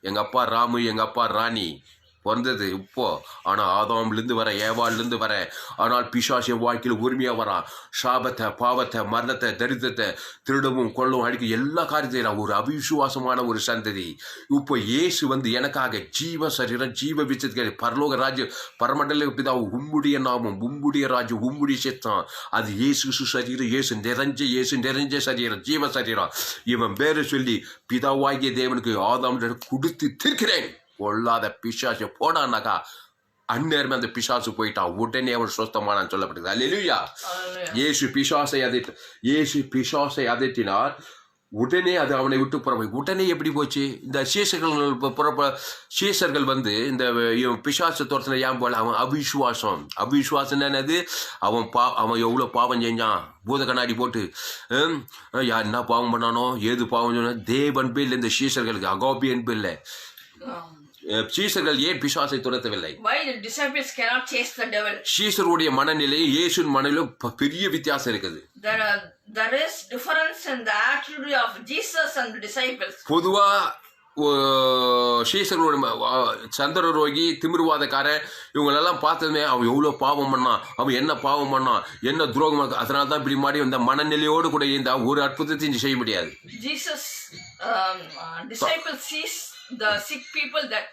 Speaker 1: எங்க அப்பா ராமு, எங்க அப்பா ராணி பிறந்தது இப்போ. ஆனால் ஆதாம்லேருந்து வர ஏவாள்லேருந்து வர. ஆனால் பிசாசின் வாழ்க்கையில் உரிமையாக வரான். சாபத்தை பாவத்தை மரணத்தை தரித்திரத்தை திருடவும் கொள்ளவும் அடிக்க எல்லா காரியத்தையும் ஒரு அவிசுவாசமான ஒரு சந்ததி. இப்போ இயேசு வந்து எனக்காக ஜீவ சரீரம் ஜீவ விசத்துக்கு பரலோக ராஜ்யம் பரமண்டல பிதா உம்முடைய நாமம் உம்முடைய ராஜ்யம் உம்முடைய சித்தம் அது இயேசு சரீரம். இயேசு நிறைஞ்ச சரீரம் ஜீவ சரீரம். இவன் பேரை சொல்லி பிதாவாகிய தேவனுக்கு ஆதாம் கொடுத்து தீர்க்கிறேன். பொல்லாத பிசாசு போனான்னாக்கா அந்நேரமே அந்த பிசாசு போயிட்டான். உடனே அவன் சுத்தமானான்னு சொல்லப்படுது. அல்லேலூயா. இயேசு பிசாசை அதட்டினார். உடனே அது அவனை விட்டு புறப்படும். உடனே எப்படி போச்சு? இந்த சீசர்கள் வந்து இந்த பிசாசு தோட்டத்துல ஏன் போல அவன் அவிசுவாசம் என்னது? அவன் எவ்வளோ பாவம் செஞ்சான். பூத கண்ணாடி போட்டு யார் என்ன பாவம் பண்ணானோ ஏது பாவம் சொன்னா தேவன் பேர்ல இந்த சீசர்களுக்கு அகாபியன் பேர்ல சீசர்கள் ஏன் பிசாசை துரத்தவில்லை?
Speaker 2: Why the disciples cannot chase the devil?
Speaker 1: சீசருடைய மனநிலையும் இயேசுவின் மனநிலையும் பெரிய வித்தியாசம் இருக்குது.
Speaker 2: There is difference in the attitude of Jesus and the disciples.
Speaker 1: பொதுவா சீசர்களோட சந்திர ரோகி திமிர்வாதக்காரன் இவங்களெல்லாம் பார்த்ததுமே அவன் எவ்வளோ பாவம் பண்ணான், அவன் என்ன பாவம் பண்ணான், என்ன துரோகம், அதனால தான் இப்படி மாடி இந்த மனநிலையோடு கூட இந்த ஒரு அற்புதத்தையும் செய்ய முடியாது.
Speaker 2: Jesus disciples sees the sick people that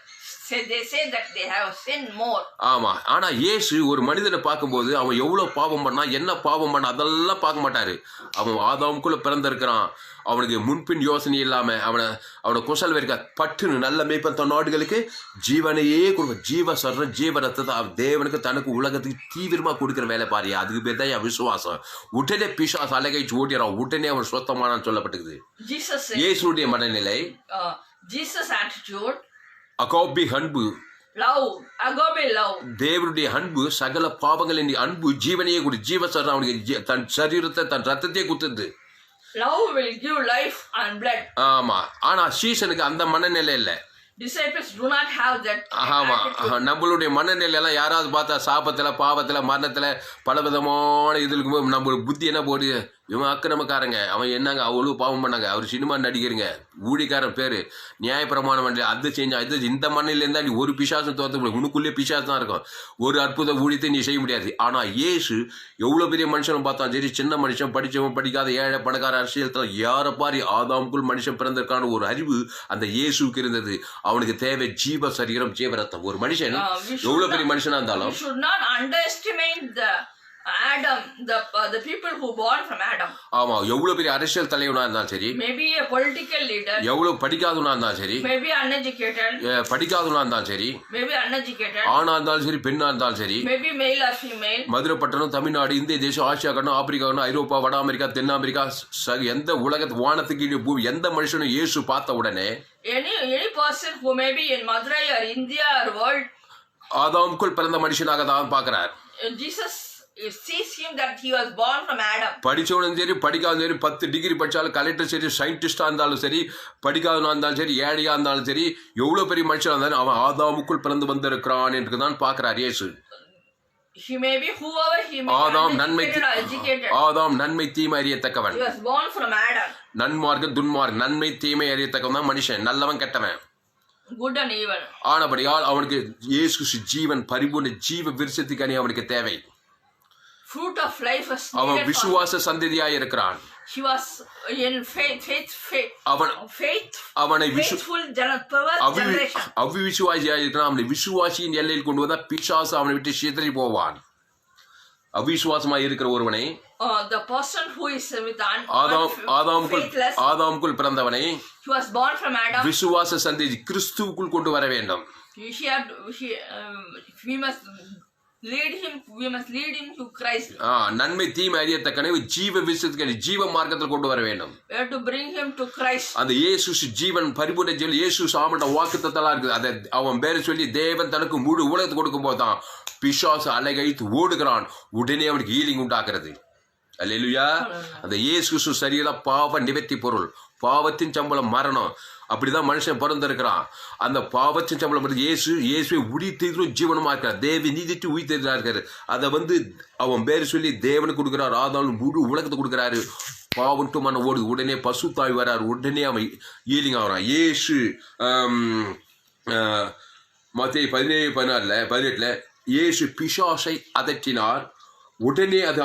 Speaker 2: they say that they have sinned more.
Speaker 1: ஆமா. ஆனா இயேசு ஒரு மனிதனை பார்க்கும்போது அவன் எவ்வளவு பாவம் பண்ணா என்ன பாவம் பண்ணா அதெல்லாம் பார்க்க மாட்டாரு. அவன் ஆதாமுக்குள்ள பிறந்திருக்கிறான். அவனுக்கு முன்பின் யோசனை இல்லாம அவனை குசல் வைக்க பட்டுன்னு நல்ல மேய்ப்பன் தன் நாடுகளுக்கு ஜீவனையே கொடுக்க ஜீவ சொல்ற ஜீவ ரத்தத்தை தேவனுக்கு தனக்கு உலகத்துக்கு தீவிரமா கொடுக்குற வேலை பாரு. அதுக்கு பேர் தான் விசுவாசம். உடனே பிசாசு அலகைச்சு ஓட்டிறான். உடனே அவன் சுத்தமானான்னு சொல்லப்பட்டுக்குது. இயேசுடைய மனநிலை
Speaker 2: Jesus attitude
Speaker 1: அகாபி அன்பு
Speaker 2: agape love.
Speaker 1: தேவனுடைய அன்பு சகல பாவங்களின் அன்பு ஜீவனையே கொடு ஜீவ சரீரம் அவனுக்கு தன் சரீரத்தை தன் ரத்தத்தையே கொடுத்தது.
Speaker 2: Love will give life and blood.
Speaker 1: ஆமா. ஆனா சீசனுக்கு அந்த மனநிலை இல்லை.
Speaker 2: Disciples do not have that.
Speaker 1: ஆமா. நம்மளுடைய மனநிலை எல்லாம் யாராவது பார்த்தா சாபத்துல பாவத்துல மரணத்துல பலவிதமான இதுக்கு நம்ம புத்தி என்ன போடு இவன் அக்கிரமக்காரங்க அவன் என்னங்க அவ்வளவு பாவம் பண்ணாங்க அவர் சினிமா நடிகருங்க ஊழிக்காரன் பேரு நியாயப்பிரமாணம் பண்ணி அது செஞ்சா இது இந்த மண்ணில இருந்தா நீ ஒரு பிசாசம் தோற்ற உனக்குள்ளே பிசாசு தான் இருக்கும். ஒரு அற்புத ஊழியத்தை நீ செய்ய முடியாது. ஆனா இயேசு எவ்வளவு பெரிய மனுஷனும் பார்த்தான் சரி சின்ன மனுஷன் படிச்சவன் படிக்காத ஏழை பணக்கார அரசியல் யாரை பாரி ஆதாமுக்குள் மனுஷன் பிறந்திருக்கான ஒரு அறிவு அந்த இயேசுக்கு இருந்தது. அவனுக்கு தேவை ஜீவ சரீரம் ஜீவரத்தம். ஒரு மனுஷன் எவ்வளவு பெரிய மனுஷனா இருந்தாலும்
Speaker 2: Adam, the people who born from Adam,
Speaker 1: ஆமா, எவ்வளவு பெரிய அரசியல் தலைவனா இருந்தாலும் சரி,
Speaker 2: maybe a political leader,
Speaker 1: எவ்வளவு படிக்காதவனா இருந்தாலும் சரி,
Speaker 2: maybe uneducated,
Speaker 1: படிக்காதவனா இருந்தாலும் சரி,
Speaker 2: maybe uneducated,
Speaker 1: ஆணா இருந்தாலும் சரி, பெண்ணா இருந்தாலும் சரி,
Speaker 2: maybe male or female,
Speaker 1: Madurai பட்டணம், தமிழ்நாடு, இந்திய தேசம், ஆசியா கண்டம், ஆப்பிரிக்கா கண்டம், ஐரோப்பா, வட அமெரிக்கா, தென் அமெரிக்கா, எந்த உலகத்து வானத்துக்கு பூமி எந்த மனுஷனும் இயேசு பார்த்த உடனே
Speaker 2: any person who may be in Madurai or India or world,
Speaker 1: ஆதாமுக்குள் பிறந்த மனுஷனாக தான் பார்க்கிறார்.
Speaker 2: Jesus sees him that he was born from Adam.
Speaker 1: படிச்சவனும் சரி, படிக்காதும் சரி, 10 டிகிரி படிச்சாலும், கலெக்டர் சரி, சயின்டிஸ்டா இருந்தாலும் சரி, படிக்காதவனா இருந்தாலும் சரி, ஏழையா இருந்தாலும் சரி, எவ்வளவு பெரிய மனுஷனா இருந்தாலும் அவன் ஆதாமுக்குள் பிறந்து வந்திருக்கிறான் என்று தான் பார்க்கிறார் இயேசு.
Speaker 2: He may be whoever he may be educated.
Speaker 1: ஆதாம் நன்மை தீமை அறியத்தக்கவன்.
Speaker 2: He was born from Adam.
Speaker 1: நன்மார்க்க துன்மார்க்க, நன்மை தீமை அறியத்தக்கவன் தான் மனுஷன், நல்லவன் கெட்டவன்.
Speaker 2: Good and evil.
Speaker 1: ஆனபடியால் அவனுக்கு இயேசு ஜீவன், பரிபூர்ண ஜீவ விருட்சத்துக்கு அவனுக்கு தேவை.
Speaker 2: Fruit of life was
Speaker 1: அவன்
Speaker 2: needed
Speaker 1: விசுவாச சந்ததியாய் இருக்கிறான்.
Speaker 2: He was in
Speaker 1: அவனை
Speaker 2: faithful generation.
Speaker 1: அவிசுவாசியாய் இருக்கிறான். அவனை விசுவாசியின் எல்லையில் கொண்டு வந்தா பிசாசு அவனை விட்டு சிதறி போவான். அவிசுவாசமாய் இருக்கிற ஒருவனை,
Speaker 2: the person who is with
Speaker 1: ஆதாமுக்குள் பிறந்தவனை,
Speaker 2: he was born from Adam.
Speaker 1: விசுவாச சந்ததி கிறிஸ்துவுக்குள் கொண்டு வர வேண்டும்.
Speaker 2: We must lead him to Christ.
Speaker 1: நன்மை தீமை அறியத்தக்கனை ஜீவ விசுவாசத்துக்கு, ஜீவ மார்க்கத்தில் கொண்டு வர வேண்டும்.
Speaker 2: We have to bring him to Christ.
Speaker 1: அந்த இயேசு ஜீவன் பரிபூர்ண ஜீவன், இயேசு சாமண்ட வாக்குத்தத்தலா இருக்குது. அதை அவன் பேரை சொல்லி தேவன் தனக்கு முழு உலகத்தை கொடுக்கும் போதுதான் பிசாசு அலைகைத்து ஓடுகிறான். உடனே அவனுக்கு ஹீலிங் உண்டாக்குறது. அல்லேலூயா. அந்த இயேசு சரியில்லை பாவ நிவர்த்தி பொருள். பாவத்தின் சம்பளம் மரணம். அப்படிதான் மனுஷன் பிறந்திருக்கிறான். அந்த பாவத்தின் சம்பளம் இயேசுவை உயிர்த்தெழுதலும் ஜீவனமா இருக்கிறார். தேவி நீதிட்டு உயிர்த்தெழுதலா இருக்காரு. அதை அவன் பேர் சொல்லி தேவனுக்கு கொடுக்கிறார். ஆதாலும் முழு உலகத்தை கொடுக்கிறாரு. பாவன்ட்டு மன ஓடுது. உடனே பசுத்தாய் வராரு. உடனே அவன் ஈலிங் ஆகிறான். இயேசு மத்தேயு 17:18 இயேசு பிசாசை அதற்றினார். உடனே அது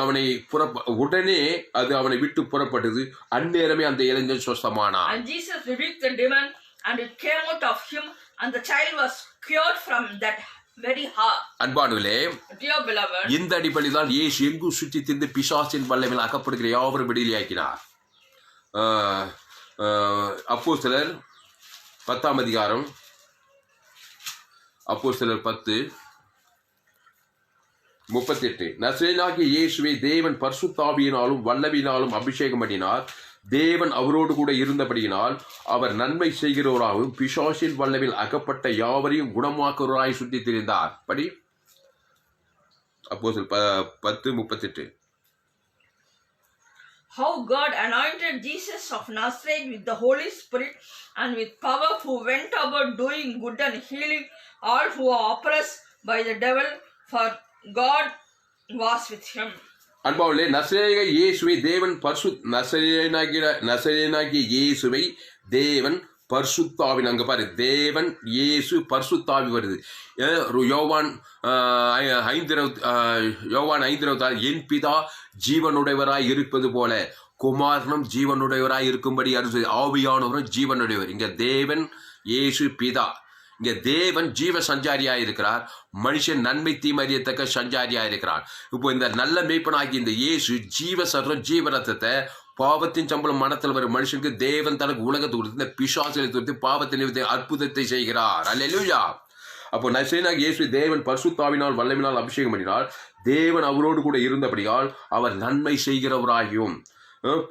Speaker 1: அவனை விட்டு புறப்பட்டது. அந்நேரமே அந்த இளைஞன் சுஸ்தமானான்.
Speaker 2: And Jesus rebuked the demon and it came out of him and the child was cured from that very hour.
Speaker 1: அன்பானவர்களே,
Speaker 2: dear beloved,
Speaker 1: இந்த அடிப்படையில் தான் இயேசு எங்கும் சுற்றி திரிந்து பிசாசின் வல்லமையில் அகப்படுகிற யாவரும் விடுதலையாக்கினார். அப்போஸ்தலர் 10ஆம் அதிகாரம், அப்போஸ்தலர் 10:38 நசரேயனாகிய இயேசுவை தேவன் பரிசுத்தாவியினாலும் வல்லமையினாலும் அபிஷேகம் பண்ணினார். தேவன் அவரோடு கூட இருந்தபடியினால் அவர் நன்மை செய்கிறவராகவும் பிசாசின் வல்லமையில் அகப்பட்ட யாவரையும் குணமாக்குவராய் சுற்றி திரிந்தார். படி அப்போஸ்தலர் 10:38
Speaker 2: How God anointed Jesus of Nazareth with the Holy Spirit and with power, who went about doing good and healing all who are oppressed by the devil, for God was with him.
Speaker 1: அன்பாவுலே, நசரேயனாகிய இயேசுவை தேவன் பரிசுத்தாவின், அங்க பாரு, தேவன் இயேசு பரிசுத்தாவி வருது. யோவான் 5:26 என் பிதா ஜீவனுடையவராய் இருப்பது போல குமாரனும் ஜீவனுடையவராய் இருக்கும்படி ஆவியானவரும் ஜீவனுடையவர். இங்க தேவன் இயேசு பிதா. இங்க தேவன் ஜீவ சஞ்சாரியா இருக்கிறார். மனுஷன் நன்மை தீமறியத்தக்க சஞ்சாரியா இருக்கிறார். இப்போ இந்த நல்ல மேய்ப்பனாகி இந்த இயேசு ஜீவரத்தத்தை பாவத்தின் சம்பளம் மனத்தில் வரும் மனுஷனுக்கு தேவன் தனக்கு உலகத்தை கொடுத்து இந்த பிசாசுகளை கொடுத்து பாவத்தின் அற்புதத்தை செய்கிறார். அல்லேலூயா. அப்போ நசரேயனாகிய இயேசு தேவன் பரிசுத்தாவினால் வல்லமையினால் அபிஷேகம் பண்ணினார். தேவன் அவரோடு கூட இருந்தபடியால் அவர் நன்மை செய்கிறவராகியும்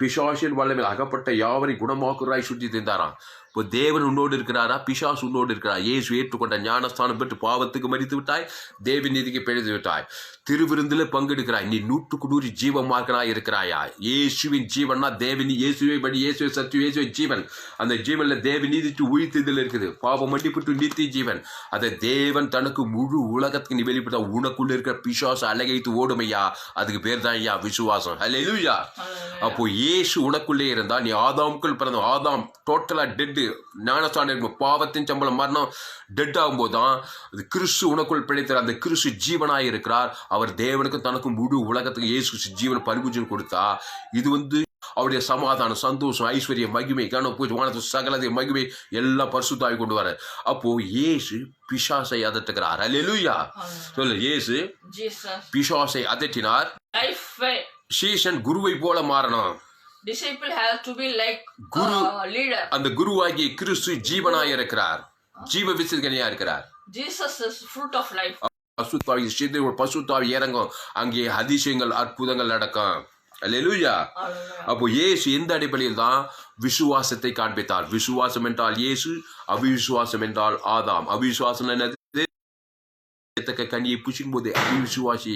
Speaker 1: பிசாசின் வல்லமையில் அகப்பட்ட யாவரை குணமாக்குறாய் சுற்றி திரிந்தாராம். இப்போ தேவன் உன்னோடு இருக்கிறாரா, பிசாசு உன்னோடு இருக்கிறார்? இயேசு ஏற்றுக்கொண்ட ஞானஸ்தானம் பெற்று பாவத்துக்கு மரித்து விட்டாய், தேவ நீதிக்கு பிழைத்து விட்டாய், திருவிருந்தில் பங்கெடுக்கிறாய், நீ 100% ஜீவமார்க்கனாய் இருக்கிறாயா? இயேசுவின் ஜீவன்னா தேவனி, இயேசுவை படி, இயேசுவை சத்தியம், இயேசுவை ஜீவன். அந்த ஜீவன்ல தேவ நீதிக்கு உயிர்த்ததில் இருக்குது. பாவம் மன்னிப்பு நித்திய ஜீவன். அதை தேவன் தனக்கு முழு உலகத்துக்கு நீ வெளிப்பட்ட உனக்குள்ள இருக்கிற பிசாசு அலகைத்து ஓடுமையா, அதுக்கு பேர் தான் ஐயா விசுவாசம். அல்லேலூயா. அப்போ இயேசு உனக்குள்ளே இருந்தா நீ ஆதாமுக்குள் பிறந்த ஆதாம் டோட்டலா டெட்டு, ஞானஸ்தானம் பாவத்தின் சம்பளம் மரணம் டெட் ஆகும்போதுதான் அது கிறிஸ்து உனக்குள் பிழைத்தார். அந்த கிறிஸ்து ஜீவனாய் இருக்கிறார். அவர் தேவனுக்கு தனக்கு முழு உலகத்துக்கு இயேசு ஜீவன் பரிபூஜனை கொடுத்தா இது அவருடைய சமாதானம், சந்தோஷம், ஐஸ்வர்யம், மகிமை, கனம், பூஜை, வானத்து சகலதை மகிமை எல்லாம் பரிசுத்தாவி கொண்டு வர. அப்போ இயேசு பிசாசை அதட்டுகிறார். அல்லேலூயா. சொல்லு, இயேசு பிசாசை அதட்டினார். சீஷன் குருவை போல மாறணும்.
Speaker 2: Disciple has to be like
Speaker 1: Guru,
Speaker 2: leader.
Speaker 1: அந்த குருவாகிய கிறிஸ்து ஜீவனாய் இருக்கிறார், ஜீவ விசுகனியா இருக்கிறார்.
Speaker 2: Jesus is fruit of life.
Speaker 1: பசுத்தாவி சிந்தை, பசுத்தாவி இறங்கும், அங்கே அதிசயங்கள் அற்புதங்கள் நடக்கும். அல்லேலூயா. அப்போ இயேசு எந்த அடிப்படையில் தான் விசுவாசத்தை காண்பித்தார்? விசுவாசம் என்றால் இயேசு, அவிசுவாசம் என்றால் ஆதாம். அவிசுவாசம் என்னது? கனியை புசிக்கும் போது அவிசுவாசி,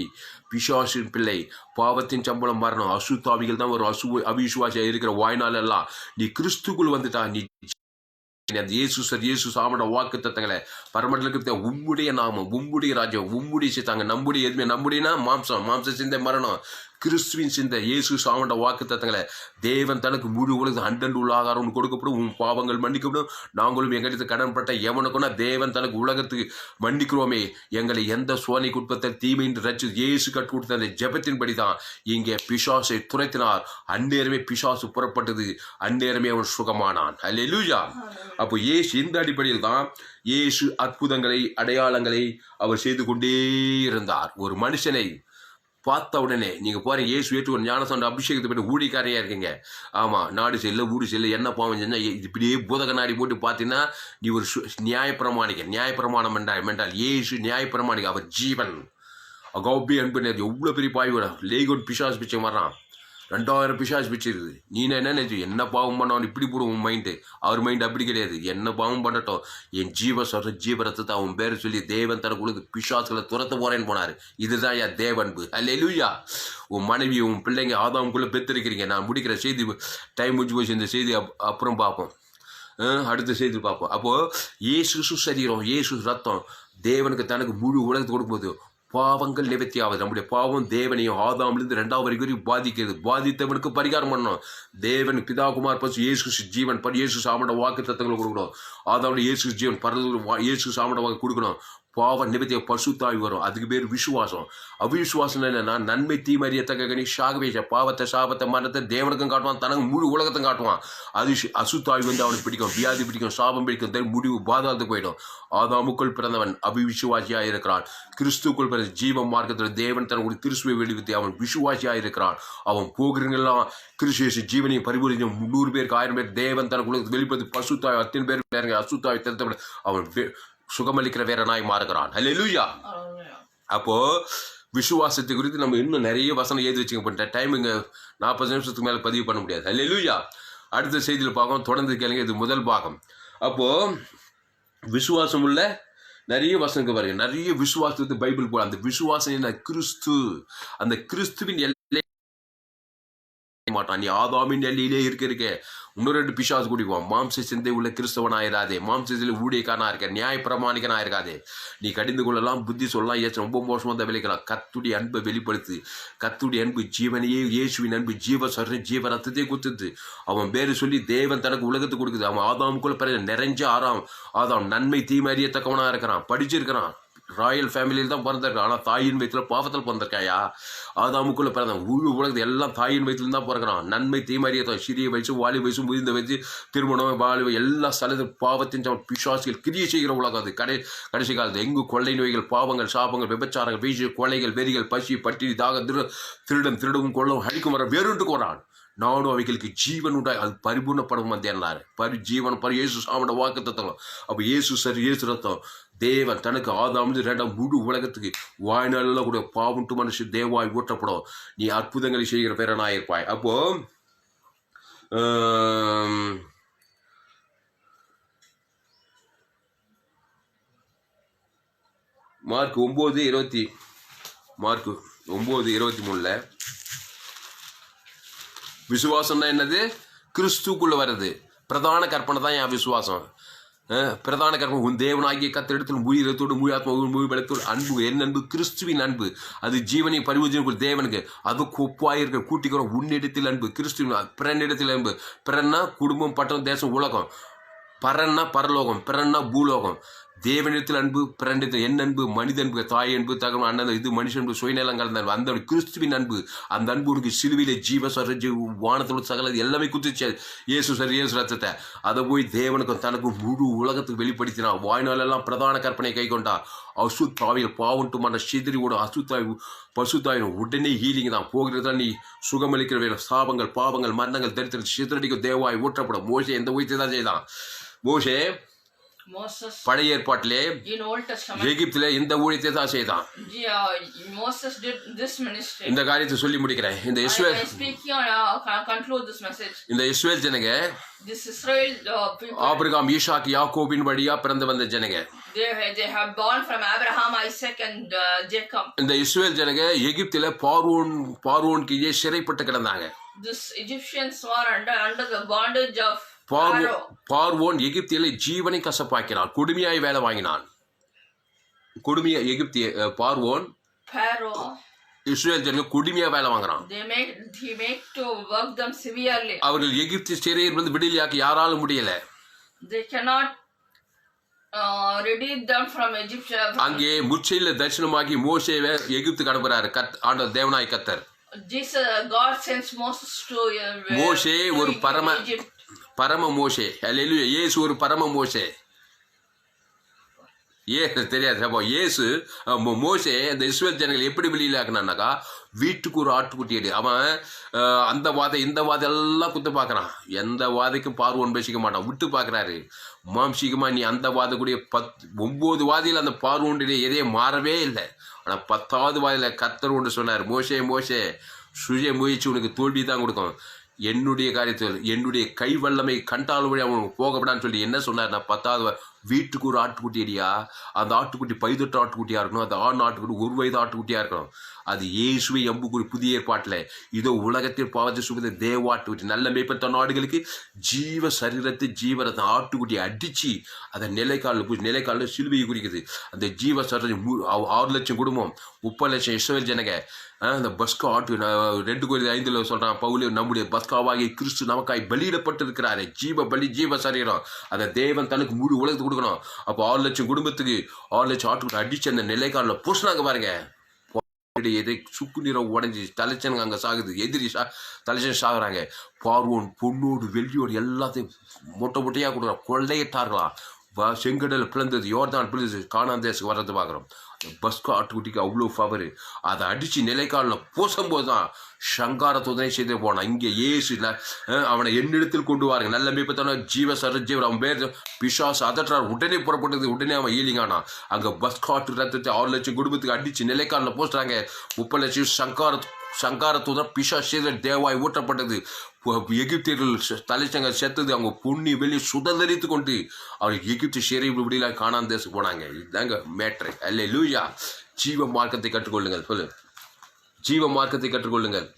Speaker 1: பிசாசின் பிள்ளை, பாவத்தின் சம்பளம் மரணம், அசுத்தாவிகள் தான் ஒரு அவிசுவாசியா இருக்கிற வாய்நாள் எல்லாம் நீ கிறிஸ்துக்குள் வந்துட்டா, நீ இயேசு சாமட வாக்கு தத்தங்களை பரமண்டலுக்கு உம்முடைய நாமம், உம்முடைய ராஜ்யம், உம்முடைய சித்தாங்க. நம்முடைய எதுவுமே, நம்முடையனா மாம்ச சிந்தை மரணம், கிறிஸ்துவின் சிந்தை, இயேசு சாமண்ட வாக்கு தத்தங்களை தேவன் தனக்கு முழு உலக அண்டண்டு உள்ள ஆகாரம் கொடுக்கப்படும், உன் பாவங்கள் மன்னிக்கப்படும், நாங்களும் எங்களுக்கு கடன்பட்ட எவனுக்குன்னா தேவன் தனக்கு உலகத்துக்கு மன்னிக்கிறோமே, எங்களை எந்த சோதனைக்கு உட்பட்ட தீமையின் ரச்சு இயேசு கற்று கொடுத்த அந்த ஜெபத்தின்படி தான் இங்கே பிசாசை துரைத்தினார். அந்நேரமே பிசாசு புறப்பட்டது, அந்நேரமே அவன் சுகமானான். அல்லேலூயா. அப்போ இயேசு இந்த அடிப்படையில் தான் இயேசு அற்புதங்களை, அடையாளங்களை அவர் செய்து கொண்டே இருந்தார். ஒரு மனுஷனை பார்த்த உடனே நீங்க போறீங்க, இயேசு ஏற்று ஒரு ஞானசான அபிஷேகத்தை போட்டு ஊழிக்காரையா இருக்கீங்க, ஆமா, நாடு செல்ல ஊடு செல்ல என்ன பாவம் செஞ்சா இப்படியே பூதக நாடி போட்டு பார்த்தீங்கன்னா நீ ஒரு நியாயப்பிரமாணம் என்றால் இயேசு நியாயப்பிரமாணிக்க, அவர் ஜீவன், அகௌபி அன்பு, எவ்வளவு பெரிய பாய் விட லேகோன் பிசாஸ் பிச்சை வர்றான், 2000 பிசாஸ் பிச்சிருக்குது. நீ என்ன நினைச்சு என்ன பாவம் பண்ணாலும் இப்படி போடும் உன் மைண்டு. அவர் மைண்டு அப்படி கிடையாது. என்ன பாவம் பண்ணட்டும், என் ஜீவரத்தை அவன் பேரை சொல்லி தேவன் தனக்குள்ள பிசாசுகளை துரத்த போறேன்னு போனாரு. இதுதான் என் தேவன்பு. அல்லேலூயா. உன் மனைவி, உன் பிள்ளைங்க ஆதாமுக்குள்ள பெற்றிருக்கிறீங்க. நான் முடிக்கிற செய்தி, டைம் முடிஞ்சு போச்சு, இந்த செய்தி அப்புறம் பார்ப்போம், அடுத்த செய்தி பார்ப்போம். அப்போ இயேசு சரீரம், இயேசு ரத்தம் தேவனுக்கு தனக்கு முழு உலகத்தை கொடுக்கும்போது பாவங்கள் நிவர்த்தியாவது. நம்முடைய பாவம் தேவனையும் ஆதாமிலிருந்து 2வது வரைக்கும் பாதிக்கிறது. பாதித்தவனுக்கு பரிகாரம் பண்ணணும். தேவன் பிதா குமார் பசு இயேசு ஜீவன் இயேசு சாமட வாக்கு தத்தங்களை கொடுக்கணும். ஆதாமில் இயேசு ஜீவன் இயேசு சாமட வாக்கு கொடுக்கணும். பாவ நிவர்த்திய பசுத்தாவி வரும். அதுக்கு பேர் விசுவாசம். அவிசுவாசம் என்னன்னா நன்மை தீமறியத்தக்க கனி சாகவேச, பாவத்தை சாபத்தை மரணத்தை தேவனுக்கும் காட்டுவான், தனக்கு முழு உலகத்தையும் காட்டுவான். அது அசுத்தாவி வந்து அவனுக்கு பிடிக்கும், வியாதி பிடிக்கும், சாபம் பிடிக்கும், முடிவு பாதாளத்துக்கு போயிடும். ஆதாமுக்குள் பிறந்தவன் அவிசுவாசியாக இருக்கிறான். கிறிஸ்துக்குள் பிறந்த ஜீவ மார்க்கத்தில் தேவன் தனக்கு கிறிஸ்துவை வெளிவித்து அவன் விசுவாசியாக இருக்கிறான். அவன் போகிறவங்கெல்லாம் கிறிஸ்து ஜீவனையும் பரிபூர்ணம் 100 பேருக்கு 1000 பேர் தேவன் தனக்கு வெளிப்படுத்தி பசுத்தாய் 10 பேர் அசுத்தாய் திருத்த அவன் சுகமளிக்கிற வேறனாய் மாறுகிறான். அல்லேலூயா. அப்போ விசுவாசத்தை குறித்து நம்ம இன்னும் நிறைய வசனம் எழுதி வச்சுக்க டைம் இங்க 40 நிமிஷத்துக்கு மேல பதிவு பண்ண முடியாது. அல்லேலூயா. அடுத்த செய்தியில் பார்க்கும், தொடர்ந்து கேளுங்க. இது முதல் பாகம். அப்போ விசுவாசம் உள்ள நிறைய வசனங்கள் பாருங்க, நிறைய விசுவாசத்தை பைபிள் போல. அந்த விசுவாசம் என்ன? கிறிஸ்து. அந்த கிறிஸ்துவின் எல்லை மாட்டான். நீ ஆதாமின் எல்லையிலே இருக்க இன்னொரு 2 பிசாசு குடிப்பான். மாம்ச சிந்தை உள்ள கிறிஸ்தவனாயிராதே, மாம்சத்தில் ஊழியக்காரனா இருக்க, நியாய பிரமாணிக்கனா இருக்காதே. நீ கடிந்து கொள்ளலாம், புத்தி சொல்லலாம், ஏற்ற ரொம்ப மோசமா தான் விளைக்கலாம். கத்துடைய அன்பை வெளிப்படுத்து. கத்துடைய அன்பு ஜீவனையே, இயேசுவின் அன்பு ஜீவ சர்ற ஜீவ ரத்தத்தை குத்துது. அவன் பேரு சொல்லி தேவன் தனக்கு உலகத்துக்கு கொடுக்குது. அவன் ஆதாமுக்குள்ள பிறகு நிறைஞ்ச ஆதாம் நன்மை தீமை அறியத்தக்கவனா இருக்கிறான், படிச்சிருக்கிறான், ராயல் ஃபேமிலியில் தான் பிறந்திருக்கான். ஆனால் தாயின் வயிற்றில் பாவத்தில் பிறந்திருக்காயா? ஆதாமுக்குள்ள பிறந்தான். முழு உலகத்தை எல்லாம் தாயின் வயிற்றில் தான் பிறக்கிறான். நன்மை தீமறியத்தான் சிறிய வயசு, வாலி வயசு, முதிர்ந்த வயசு, திருமணம், வாலிப எல்லா ஸ்தலத்தில் பாவத்தின் பிசாசுகள் கிரியை செய்கிற உலகம் அது. கடைசி காலத்தில் எங்கு கொள்ளை நோய்கள், பாவங்கள், சாபங்கள், விபச்சாரங்கள், வீச்சு, கொலைகள், வெறிகள், பசி, பட்டினி, தாக, திருடவும் கொள்ளவும் அழிக்கும் வர வேறுண்டுக்கு வரான். நானும் அவைகளுக்கு ஜீவன் உண்டாய் அது பரிபூர்ணப்படும் வந்தேன்னாரு. ஜீவன் இயேசு சாமட வாக்கு தத்தம். அப்போ இயேசு ரத்தம் தேவன் தனக்கு ஆதாமில் 2 முழு உலகத்துக்கு வாய்நாளெல்லாம் கூட பாவுண்டு மனுஷ தேவாய் ஊற்றப்படும். நீ அற்புதங்களை செய்கிற பேரனாயிருப்பாய். அப்போ மார்க் 9:23 விசுவாசம்னா என்னது? கிறிஸ்துக்குள்ள வருது. பிரதான கற்பனை தான் என் விசுவாசம். பிரதான கற்பனை உன் தேவனாகிய கத்திரிடத்தில் முயலத்தோடு முழு பலத்தோடு அன்பு. என் அன்பு கிறிஸ்துவின் அன்பு. அது ஜீவனை பரிவர்த்தனை தேவனுக்கு அது கொப்பாயிருக்க கூட்டிக்கிறோம். உன்னிடத்தில் அன்பு கிறிஸ்துவின், பிறனிடத்தில் அன்பு. பிறன்னா குடும்பம், பட்டம், தேசம், உலகம். பரன்னா பரலோகம், பிறன்னா பூலோகம். தேவனிடத்தில் அன்பு, பிறனிடத்தில் என் அன்பு, மனித அன்பு, தாய் அன்பு, தகவல் அண்ணன், இது மனுஷன் அன்பு, சுயநலம் கலந்த அன்பு, அந்த கிறிஸ்துவின் அன்பு, அந்த அன்பு உனக்கு சிலுவையில ஜீவ சரஜி வானத்தோட சகல எல்லாமே குத்துச்சு இயேசு ரத்தத்தை. அதை போய் தேவனுக்கும் தனக்கும் முழு உலகத்துக்கு வெளிப்படுத்தினா. வாய்நாளெல்லாம் பிரதான கற்பனை கை கொண்டா. அசுத்தாவியில் பாவண்டுமான சிதறி அசுத்தாய் பசுத்தாயினும் உடனே ஹீலிங் தான். போகிறதா நீ சுகமளிக்கிற வேணும். சாபங்கள், பாவங்கள், மரணங்கள், தரித்திரம் சிதறடிக்கும் தேவாய் ஊற்றப்படும். மோசே எந்த ஊற்றி தான் செய்தான்.
Speaker 2: Moses
Speaker 1: பழைய ஏற்பாட்டிலே
Speaker 2: in Old Testament
Speaker 1: எகிப்திலே இந்த ஊழியத்தை தான் செய்தான்.
Speaker 2: Moses did this ministry.
Speaker 1: இந்த காரியத்தை சொல்லி முடிக்கிறேன். இந்த இஸ்ரேல்
Speaker 2: conclude this message.
Speaker 1: இந்த இஸ்ரேல் ஜனங்க,
Speaker 2: This Israel people,
Speaker 1: Abraham, Isaac, யாக்கோபின் வழியா பிறந்து வந்த ஜனங்க.
Speaker 2: they have born from Abraham, Isaac and Jacob.
Speaker 1: இந்த இஸ்ரேல் ஜனங்க எகிப்தில பார்வோன் கீழே சிறைப்பட்டு கிடந்தாங்க.
Speaker 2: This Egyptians were under the bondage of
Speaker 1: பார்வோன் எகிப்தியலை ஜீவனை கசப்பாக்கினான். கொடுமையாய் வேலை வாங்கினான். கொடுமையா எகிப்திய பார்வோன் இஸ்ரேல் ஜனங்கள் கொடுமையா வேலை வாங்குறான்.
Speaker 2: He made to work them severely.
Speaker 1: அவர்கள் எகிப்து சிறையிலிருந்து விடுதலையாக்க யாராலும் முடியல.
Speaker 2: They cannot redeem them from Egypt.
Speaker 1: அங்கே முச்சையில தரிசனமாகி மோசேவை எகிப்துக்கு அனுப்புறாரு ஆண்டவர் தேவனாய் கர்த்தர்.
Speaker 2: God sends Moses to
Speaker 1: மோசே ஒரு பரம மோசே. அல்லேலூயா. இயேசு ஒரு பரம மோசே. தெரியாது. அப்போ இயேசு மோசே அந்த இஸ்ரேல் ஜனங்கள் எப்படி வெளியில ஆக்கினான்னாக்கா, வீட்டுக்கு ஒரு ஆட்டுக்குட்டி அடி. அவன் அந்த வாதை இந்த வாதை எல்லாம் குத்து பார்க்கறான். எந்த வாதைக்கும் பார்வோன் பேசிக்க மாட்டான். விட்டு பார்க்கறாரு. மாம்சீகமா நீ அந்த வாத கூடிய 9 வாதியில் அந்த பார்வோனுடைய எதையும் மாறவே இல்லை. ஆனால் 10வது வாதியில கர்த்தர் ஒன்று சொன்னார், மோசே சுய முயற்சி உனக்கு தோல்வி தான் கொடுக்கும். என்னுடைய காரியத்தில் என்னுடைய கை வல்லமை கண்டால் வழி அவனுக்கு போகப்படான்னு சொல்லி என்ன சொன்னார். 10வது வீட்டுக்கு ஒரு ஆட்டுக்குட்டி அடியா. அந்த ஆட்டுக்குட்டி பைதொட்டு ஆட்டுக்குட்டியா இருக்கணும். அந்த ஆண் ஆட்டுக்குட்டி 1 வயது ஆட்டுக்குட்டியா இருக்கணும். அது இயேசுவை எம்புக்குறி புதிய ஏற்பாட்டில் இதோ உலகத்தில் பாவத்தை சுமந்த தேவாட்டுக்குட்டி நல்ல மேய்ப்பட்ட நாடுகளுக்கு ஜீவ சரீரத்தை ஜீவரத்தை ஆட்டுக்குட்டியை அடிச்சு அதை நிலைக்காலில் சிலுவையை குறிக்குது. அந்த ஜீவ சரீரம் 6 லட்சம் குடும்பம், 30 லட்சம் இஸ்ரவேல் ஜனங்க. அந்த பஸ்கா ஆட்டு 2 Corinthians 5 சொல்றான் பவுல், நம்முடைய பஸ்காவாகிய கிறிஸ்து நமக்காய் பலியிடப்பட்டு இருக்கிறாரு. ஜீவ பலி, ஜீவ சரீரம். அதை தேவன் தனக்கு முழு உலகத்துக்கு கொடுக்கணும். அப்போ 6 லட்சம் குடும்பத்துக்கு 6 லட்சம் ஆட்டுக்குட்டி அடிச்சு அந்த நிலைக்காலில் பூசினாங்க பாருங்க. எதை சுக்கு நீரம் உடஞ்சி தலைச்சனுங்க அங்கே சாகுது. எதிரி தலைச்சன் சாகுறாங்க. பார்வோன் பொண்ணோடு வெள்ளியோடு எல்லாத்தையும் மொட்டையாக கொடுக்குறான். கொள்ளையிட்டார்களாம். செங்கடல் பிளந்தது, யோர்தான் பிளந்தது. கானான் தேசத்துக்கு வர்றது பார்க்குறோம். பஸ்கா ஆட்டுக்குட்டிக்கு அவ்வளோ ஃபவரு. அதை அடித்து நிலைக்காலில் பூசும்போது தான் சங்காரத்துதனை செய்து போனான். இங்கே ஏசு அவனை என்னிடத்தில் கொண்டு வாருங்க. நல்ல மேய்ப்பத்தான ஜீவ சரஜீவர். அவன் பேர் பிசாசு அதற்றார். உடனே புறப்பட்டது. உடனே அவன் ஈலிங்கானான். அங்கே பஸ்காட்டு ரத்தத்தை 6 லட்சம் குடும்பத்துக்கு அடித்து நிலைக்காலில் போட்டுறாங்க. 30 லட்சம் சங்காரத்துடன் பிசாசு தேவாய் ஊற்றப்பட்டது. எகிப்தியர்கள் தலைச்சங்க செத்தது. அவங்க பொண்ணி வெளியே சுதந்திரித்து கொண்டு அவருக்கு எகிப்து சிறை விடுதலை கானான் தேசம் போனாங்க. இதுதாங்க மேட்ரு. அல்லேலூயா. ஜீவ மார்க்கத்தை கற்றுக்கொள்ளுங்கள். சொல்லு, ஜீவ மார்க்கத்தை கற்றுக்கொள்ளுங்கள்.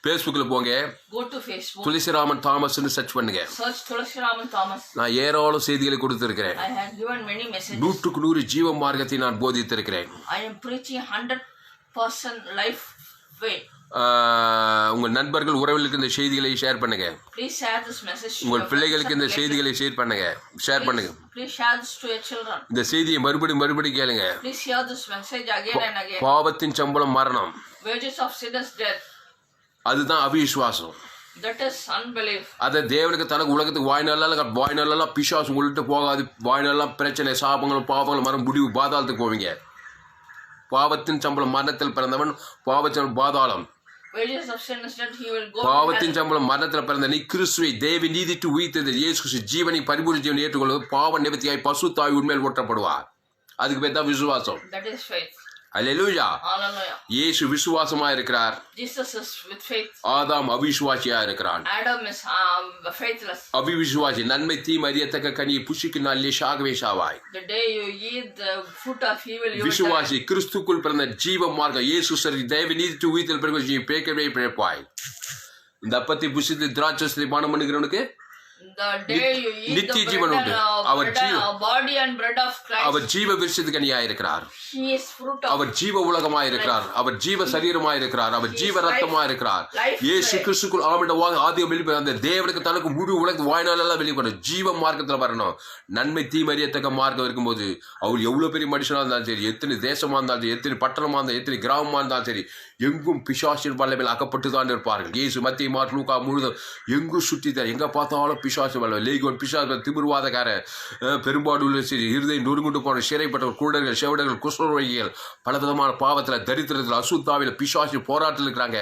Speaker 1: பேஸ்புக்கில் போங்க. துளசிராமன் தாமஸ்னு சர்ச் பண்ணுங்க. நான் ஏராளம் செய்திகளை கொடுத்திருக்கிறேன். 100க்கு 100 ஜீவ மார்க்கத்தை நான் போதித்திருக்கிறேன். உங்கள் நண்பர்கள் உறவுகளுக்கு இந்த செய்திகளை ஷேர் பண்ணுங்க. உங்கள் பிள்ளைகளுக்கு இந்த செய்திகளை ஷேர் பண்ணுங்க. இந்த செய்தியை மறுபடியும் கேளுங்க. பாவத்தின் சம்பளம் மரணம். அதுதான் அவிசுவாசம். அதை தேவனுக்கு தனக்கு உலகத்துக்கு வாய்நாளெல்லாம் பிசாசு உள்ளிட்டு போகாது. வாய்நாளெல்லாம் பிரச்சனை, சாபங்களும் பாவங்களும் மரம் முடிவு பாதாளத்துக்கு போவீங்க. பாவத்தின் சம்பளம் மரணத்தில் பிறந்தவன் பாவத்தின் பாதாளம். பாவத்தின் சம்பளம் மரணத்தில் பிறந்த நீ கிறிஸ்துவை தேவ நீதிட்டு உயிர்த்தது இயேசு கிறிஸ்து ஜீவனை பரிபூர்ண ஜீவனை ஏற்றுக்கொள்வது பாவ நிவர்த்தியாய் பசுத்தாய் உண்மையில் ஓட்டப்படுவார். அதுக்கு பேர் தான் விசுவாசம். அல்லேலூயா. இயேசு விசுவாசமா இருக்கிறார். ஆதாம் அவிசுவாசியா இருக்கிறான். அவிசுவாசி நன்மை தீமை அறியத்தக்க கனியை புசிக்கு நாளிலே சாகவே சாவாய். விசுவாசி கிறிஸ்துக்குள் பிறந்த ஜீவ மார்க்கம் இயேசு சரி தேவ நீதி உயிர்த்தல் பிறகு பேக்கவே பிழைப்பாய். இந்த அப்பத்தை புசித்து திராட்சை பானம் பண்ணுகிறவனுக்கு
Speaker 2: the day you eat the
Speaker 1: நித்திய
Speaker 2: bread
Speaker 1: ஜீவன்
Speaker 2: and,
Speaker 1: உண்டு. அவர்
Speaker 2: body and bread of Christ,
Speaker 1: அவர் ஜீவ விருட்சத்துக்கு கனியாய் இருக்கிறார்.
Speaker 2: he is fruit of
Speaker 1: அவர் ஜீவ உலகமாய் இருக்கிறார். அவர் ஜீவ சரீரமாய் இருக்கிறார். அவர் ஜீவ ரத்தமாய் இருக்கிறார். இயேசு கிறிஸ்துக்குள் ஆவிட ஆதியம் வெளிப்பட அந்த தேவனுக்கு தனக்கு முழு உலக வாய்நாளெல்லாம் வெளிப்படும். ஜீவ மார்க்கத்துல வரணும். நன்மை தீமறியத்தக்க மார்க்கம் இருக்கும்போது அவர் எவ்வளவு பெரிய மனுஷனா இருந்தாலும் சரி, எத்தனை தேசமா இருந்தாலும் சரி, எத்தனை பட்டணமா இருந்தாலும் எத்தனை கிராமமா இருந்தாலும் சரி, எங்கும் பிசாசின் வல்லமையில் அகப்பட்டுதான் இருப்பார்கள். இயேசு மத்திய மார்க் லூக்கா முழுதும் எங்கும் சுற்றித்தார். எங்க பார்த்தாலும் பிசாசு வல்லமை, லேகியோன் பிசாசு, திமிர்வாதக்கார, பெரும்பாடு சரி, இருதை நொறுங்குண்டு போன சிறைப்பட்டவர், குருடர்கள், செவிடர்கள், குஷ்டரோகிகள், பலவிதமான பாவத்துல, தரித்திரத்தில், அசுத்தாவில, பிசாசு போராட்டத்தில் இருக்கிறாங்க.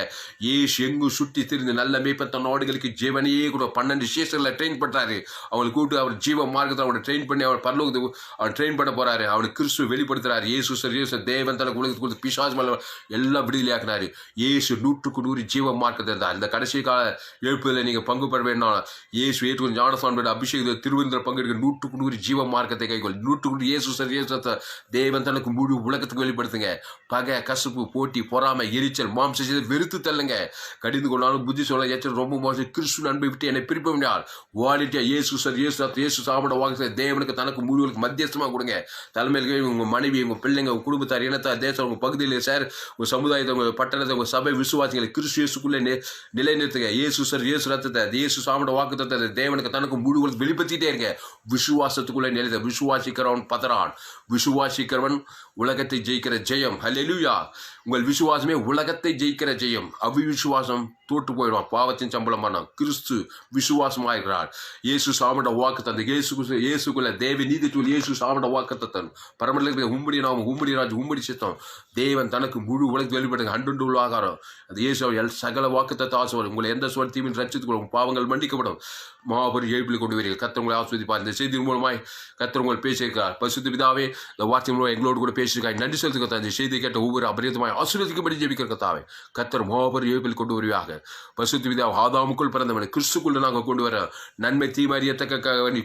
Speaker 1: இயேசு எங்கும் சுற்றி திரிந்து நல்ல மேய்ப்பத்த நாடுகளுக்கு ஜீவனையே கூட 12 சீசர்களை ட்ரெயின் பண்றாரு. அவங்களை கூட்டு அவர் ஜீவ மார்க்கத்தை அவனை ட்ரெயின் பண்ணி அவர் பரலோகத்துக்கு அவன் ட்ரெயின் பண்ண போறாரு. அவனுக்கு கிறிஸ்துவ வெளிப்படுத்துறாரு. இயேசு தேவன் தனக்கு உலகத்துக்கு கொடுத்து பிசாசு மேல எல்லாம் விடுதலையாக்குனாரு. இயேசு 100% ஜீவ மார்க்கத்தை இருந்தார். இந்த கடைசி கால எழுப்புதல நீங்க பங்கு பெற வேண்டாம். இயேசு ஏற்று ஞானஸ்தான அபிஷேக திருவந்திர பங்கெடுக்க 100% ஜீவ மார்க்கத்தை கைகொள். 100% இயேசு தேவன் தனக்கு முழு உலகத்துக்கு வெளிப்படுத்துங்க. பகை, கசப்பு, போட்டி, பொறாமை, எரிச்சல், மாம்சத்தை வெறுத்து தள்ளுங்க. கடிந்து கொண்டாலும் புத்தி சொல்ல ஏற்ற ரொம்ப மோசம். கிறிஸ்து அன்பை விட்டு என்னை பிரிப்ப முடியாது. வாலிட்டியா இயேசு சாப்பிட வாங்க தேவனுக்கு தனக்கு முழுவதுக்கு மத்தியஸ்தமா கொடுங்க. தலைமையில் உங்க மனைவி, உங்க பிள்ளைங்க, உங்க குடும்பத்தார், இனத்தார், தேசம், உங்க பகுதியில் சார், உங்க சமுதாயத்தை, உங்க பட்டணத்தை, உங்க சபை விசுவாசிகளை கிறிஸ்து இயேசுக்குள்ளே நிலைநிறுத்துங்க. இயேசு ரத்தத்தை, இயேசு சாப்பிட வாக்கு தத்தத்தை தேவனுக்கு தனக்கு முழுவதுக்கு வெளிப்படுத்திட்டே இருங்க. விசுவாசத்துக்குள்ளே நிலைத்த விசுவாசிக்கிறவன் பதறான். விசுவாசிக்கிறவன் உலகத்தை ஜெயிக்கிற ஜெயம். ஹல்லேலூயா. உங்கள் விசுவாசமே உலகத்தை ஜெயிக்கிற ஜெயம். அவிசுவாசம் தோற்று போயிடுவான். பாவத்தின் சம்பளம் பண்ணான். கிறிஸ்து விசுவாசமாகிறார். இயேசு சாப்பிட வாக்கு தந்த இயேசுக்குள்ள தேவி நீதி இயேசு சாப்பிட வாக்கு தத்தன் பரமல உம்படி நாம உம்படி ராஜ் உம்படி சித்தம் தேவன் தனக்கு முழு உலகத்தை வெளிப்படுங்க. அன்று உள்ள ஆகாரம் அது இயேசு சகல வாக்கு தத்த ஆசை உங்களை எந்த சொல் தீவின் ரட்சித்துக் பாவங்கள் மன்னிக்கப்படும். மாபெரும் எழுப்பில் கொண்டு வருகிறீர்கள். கர்த்தர் உங்களை ஆஸ்வதிப்பார். இந்த செய்தி மூலமாய் கர்த்தர் உங்களை பேசியிருக்கிறார். பரிசுத்த பிதாவே, இந்த வார்த்தை மூலம் எங்களோடு கூட பேசியிருக்காங்க. நன்றி செலுத்துக்க. இந்த செய்தி கேட்ட ஒவ்வொரு அபரிதமாய் ஆசீர்வதிக்கப்படி ஜெபிக்கிற கர்த்தாவே, கர்த்தர் மாபெரும் எழுப்பில் கொண்டு வருவாங்க. பரிசுத்த பிதாவே, ஆதாமுக்குள் பிறந்தவனை கிறிஸ்துக்குள்ள நாங்கள் கொண்டு வர நன்மை தீமறியத்தக்க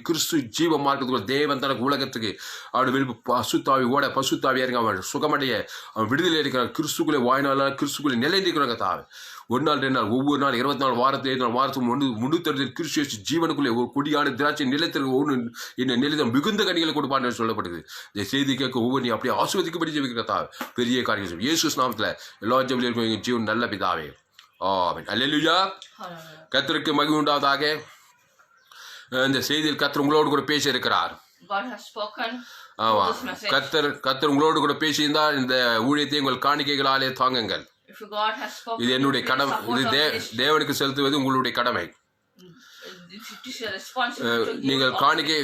Speaker 1: கிறிஸ்து ஜீவ மார்க்கத்துக்குள்ள தேவன் தனக்கு உலகத்துக்கு அவன் வெளிப்பு பசுத்தாவி ஓட பசுத்தாவியா இருக்க அவன் சுகமடைய அவன் விடுதலை இருக்கிறான். கிறிஸ்துக்குள்ளே வாய்நாளாக கிறிஸ்துக்குள்ளே நிலைந்திருக்கிறாங்க தாவே. ஒரு நாள் 2 நாள் ஒவ்வொரு நாள் 24 வாரத்தில் 7 நாள் வாரத்துக்கு முன்னூத்தி கிறிஸ்து ஜீவனுக்குள்ளே ஒரு கொடியான திராட்சை நிலத்திற்கு ஒன்று என்ன நிலைத்தம் மிகுந்த கனிகளை கொடுப்பான்னு சொல்லப்படுது. இந்த செய்தி கேட்க ஒவ்வொரு அப்படியே ஆஸ்வதிக்கப்படி ஜெபிக்கிறதா பெரிய காரியம். இயேசு நாமத்தில் எல்லா ஜெபிலும் ஜீவன் நல்ல பிதாவே. ஆமென். அல்லேலூயா. கர்த்தருக்கு மகிமை உண்டாவதாக. இந்த செய்தியில் கர்த்தர் உங்களோடு கூட பேசி இருக்கிறார். ஆமா, கர்த்தர் உங்களோடு கூட பேசியிருந்தால் இந்த ஊழியத்தை உங்கள் காணிக்கைகளாலே தாங்குங்கள். இது என்னுடைய கடமை. இது தேவனுக்கு செலுத்துவது உங்களுடைய கடமை. நீங்கள் காணிக்கை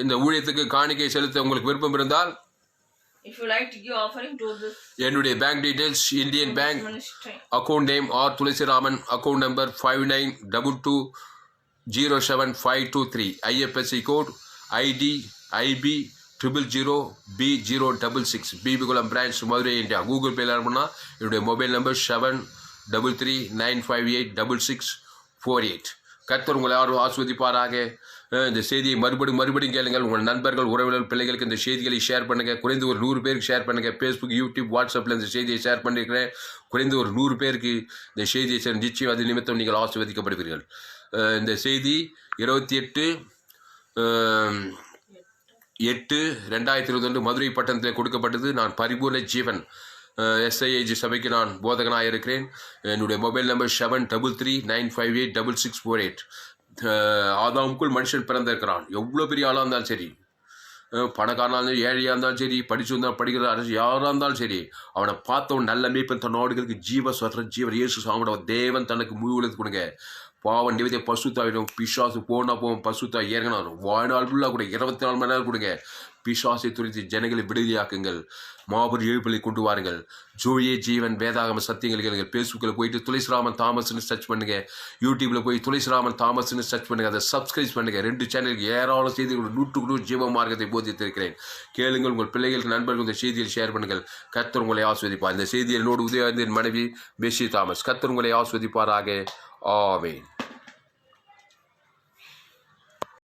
Speaker 1: இந்த ஊழியத்துக்கு காணிக்கை செலுத்த உங்களுக்கு விருப்பம் இருந்தால் என்னுடைய bank details Indian bank account name R Thulasiraman account number 5922075523 IFSC code ID IB 000B066 Bibikulam branch Madurai India. Google பேல பண்ணால் என்னுடைய மொபைல் நம்பர் 7339586648. கர்த்தர் உங்களை யாரும் ஆஸ்வதிப்பாராக. இந்த செய்தியை மறுபடியும் கேளுங்கள். உங்கள் நண்பர்கள், உறவினர்கள், பிள்ளைகளுக்கு இந்த செய்திகளை ஷேர் பண்ணுங்கள். குறைந்து ஒரு 100 பேருக்கு ஷேர் பண்ணுங்கள். ஃபேஸ்புக், யூடியூப், வாட்ஸ்அப்பில் இந்த செய்தியை ஷேர் பண்ணியிருக்கிறேன். குறைந்து ஒரு 100 பேருக்கு இந்த செய்தியை ஷேர் நிச்சயம் அது நிமித்தம் நீங்கள் ஆஸ்வதிக்கப்படுவீர்கள். இந்த செய்தி 28/8/2022 மதுரை பட்டணத்தில் கொடுக்கப்பட்டது. நான் பரிபூர்ண ஜீவன் SIAG சபைக்கு நான் போதகனாக இருக்கிறேன். என்னுடைய மொபைல் நம்பர் 7339586648. ஆதாமுக்குள் மனுஷன் பிறந்திருக்கிறான். எவ்வளோ பெரிய ஆளாக இருந்தாலும் சரி, பணக்காரனாக இருந்தாலும் ஏழையாக இருந்தாலும் சரி, படிச்சு வந்தால் படிக்கிற அரசு யாராக இருந்தாலும் சரி, அவனை பார்த்தவன் நல்ல மேய்ப்பன் தன் நாடுகளுக்கு ஜீவ ஜீவன் இயேசு சாமிட தேவன் தனக்கு முழு கொடுங்க. பாவம் நிவேதிய பசுத்தாவிடும். பிசாசு போகும் பசுத்தா ஏறணும். வாழ்நாள் ஃபுல்லாக கூட 24 மணி நேரம் கொடுங்க. பிசாசை துரித்து ஜனங்களை விடுதலையாக்குங்கள். மாபெரும் எழுப்பலை கொண்டு வாருங்கள். ஜோயே ஜீவன் வேதாகம சத்தியங்கள் கேளுங்கள். ஃபேஸ்புக்கில் போயிட்டு துளசிராமன் தாமஸ்ன்னு சர்ச் பண்ணுங்க. யூடியூப்ல போய் துளசிராமன் தாமஸ்ன்னு சர்ச் பண்ணுங்க. அதை சப்ஸ்கிரைப் பண்ணுங்க. 2 சேனலுக்கு ஏராளம் செய்திகள் 100% ஜீவ மார்க்கத்தை போதித்திருக்கிறேன். கேளுங்கள். உங்கள் பிள்ளைகளுக்கு நண்பர்கள் இந்த செய்தியில் ஷேர் பண்ணுங்கள். கர்த்தர் உங்களை ஆஸ்வதிப்பார். இந்த செய்தியில் என்னோடு உதயந்தின் மனைவி பெஷி தாமஸ். கர்த்தர் உங்களை ஆஸ்வதிப்பாராக. ஆமென்.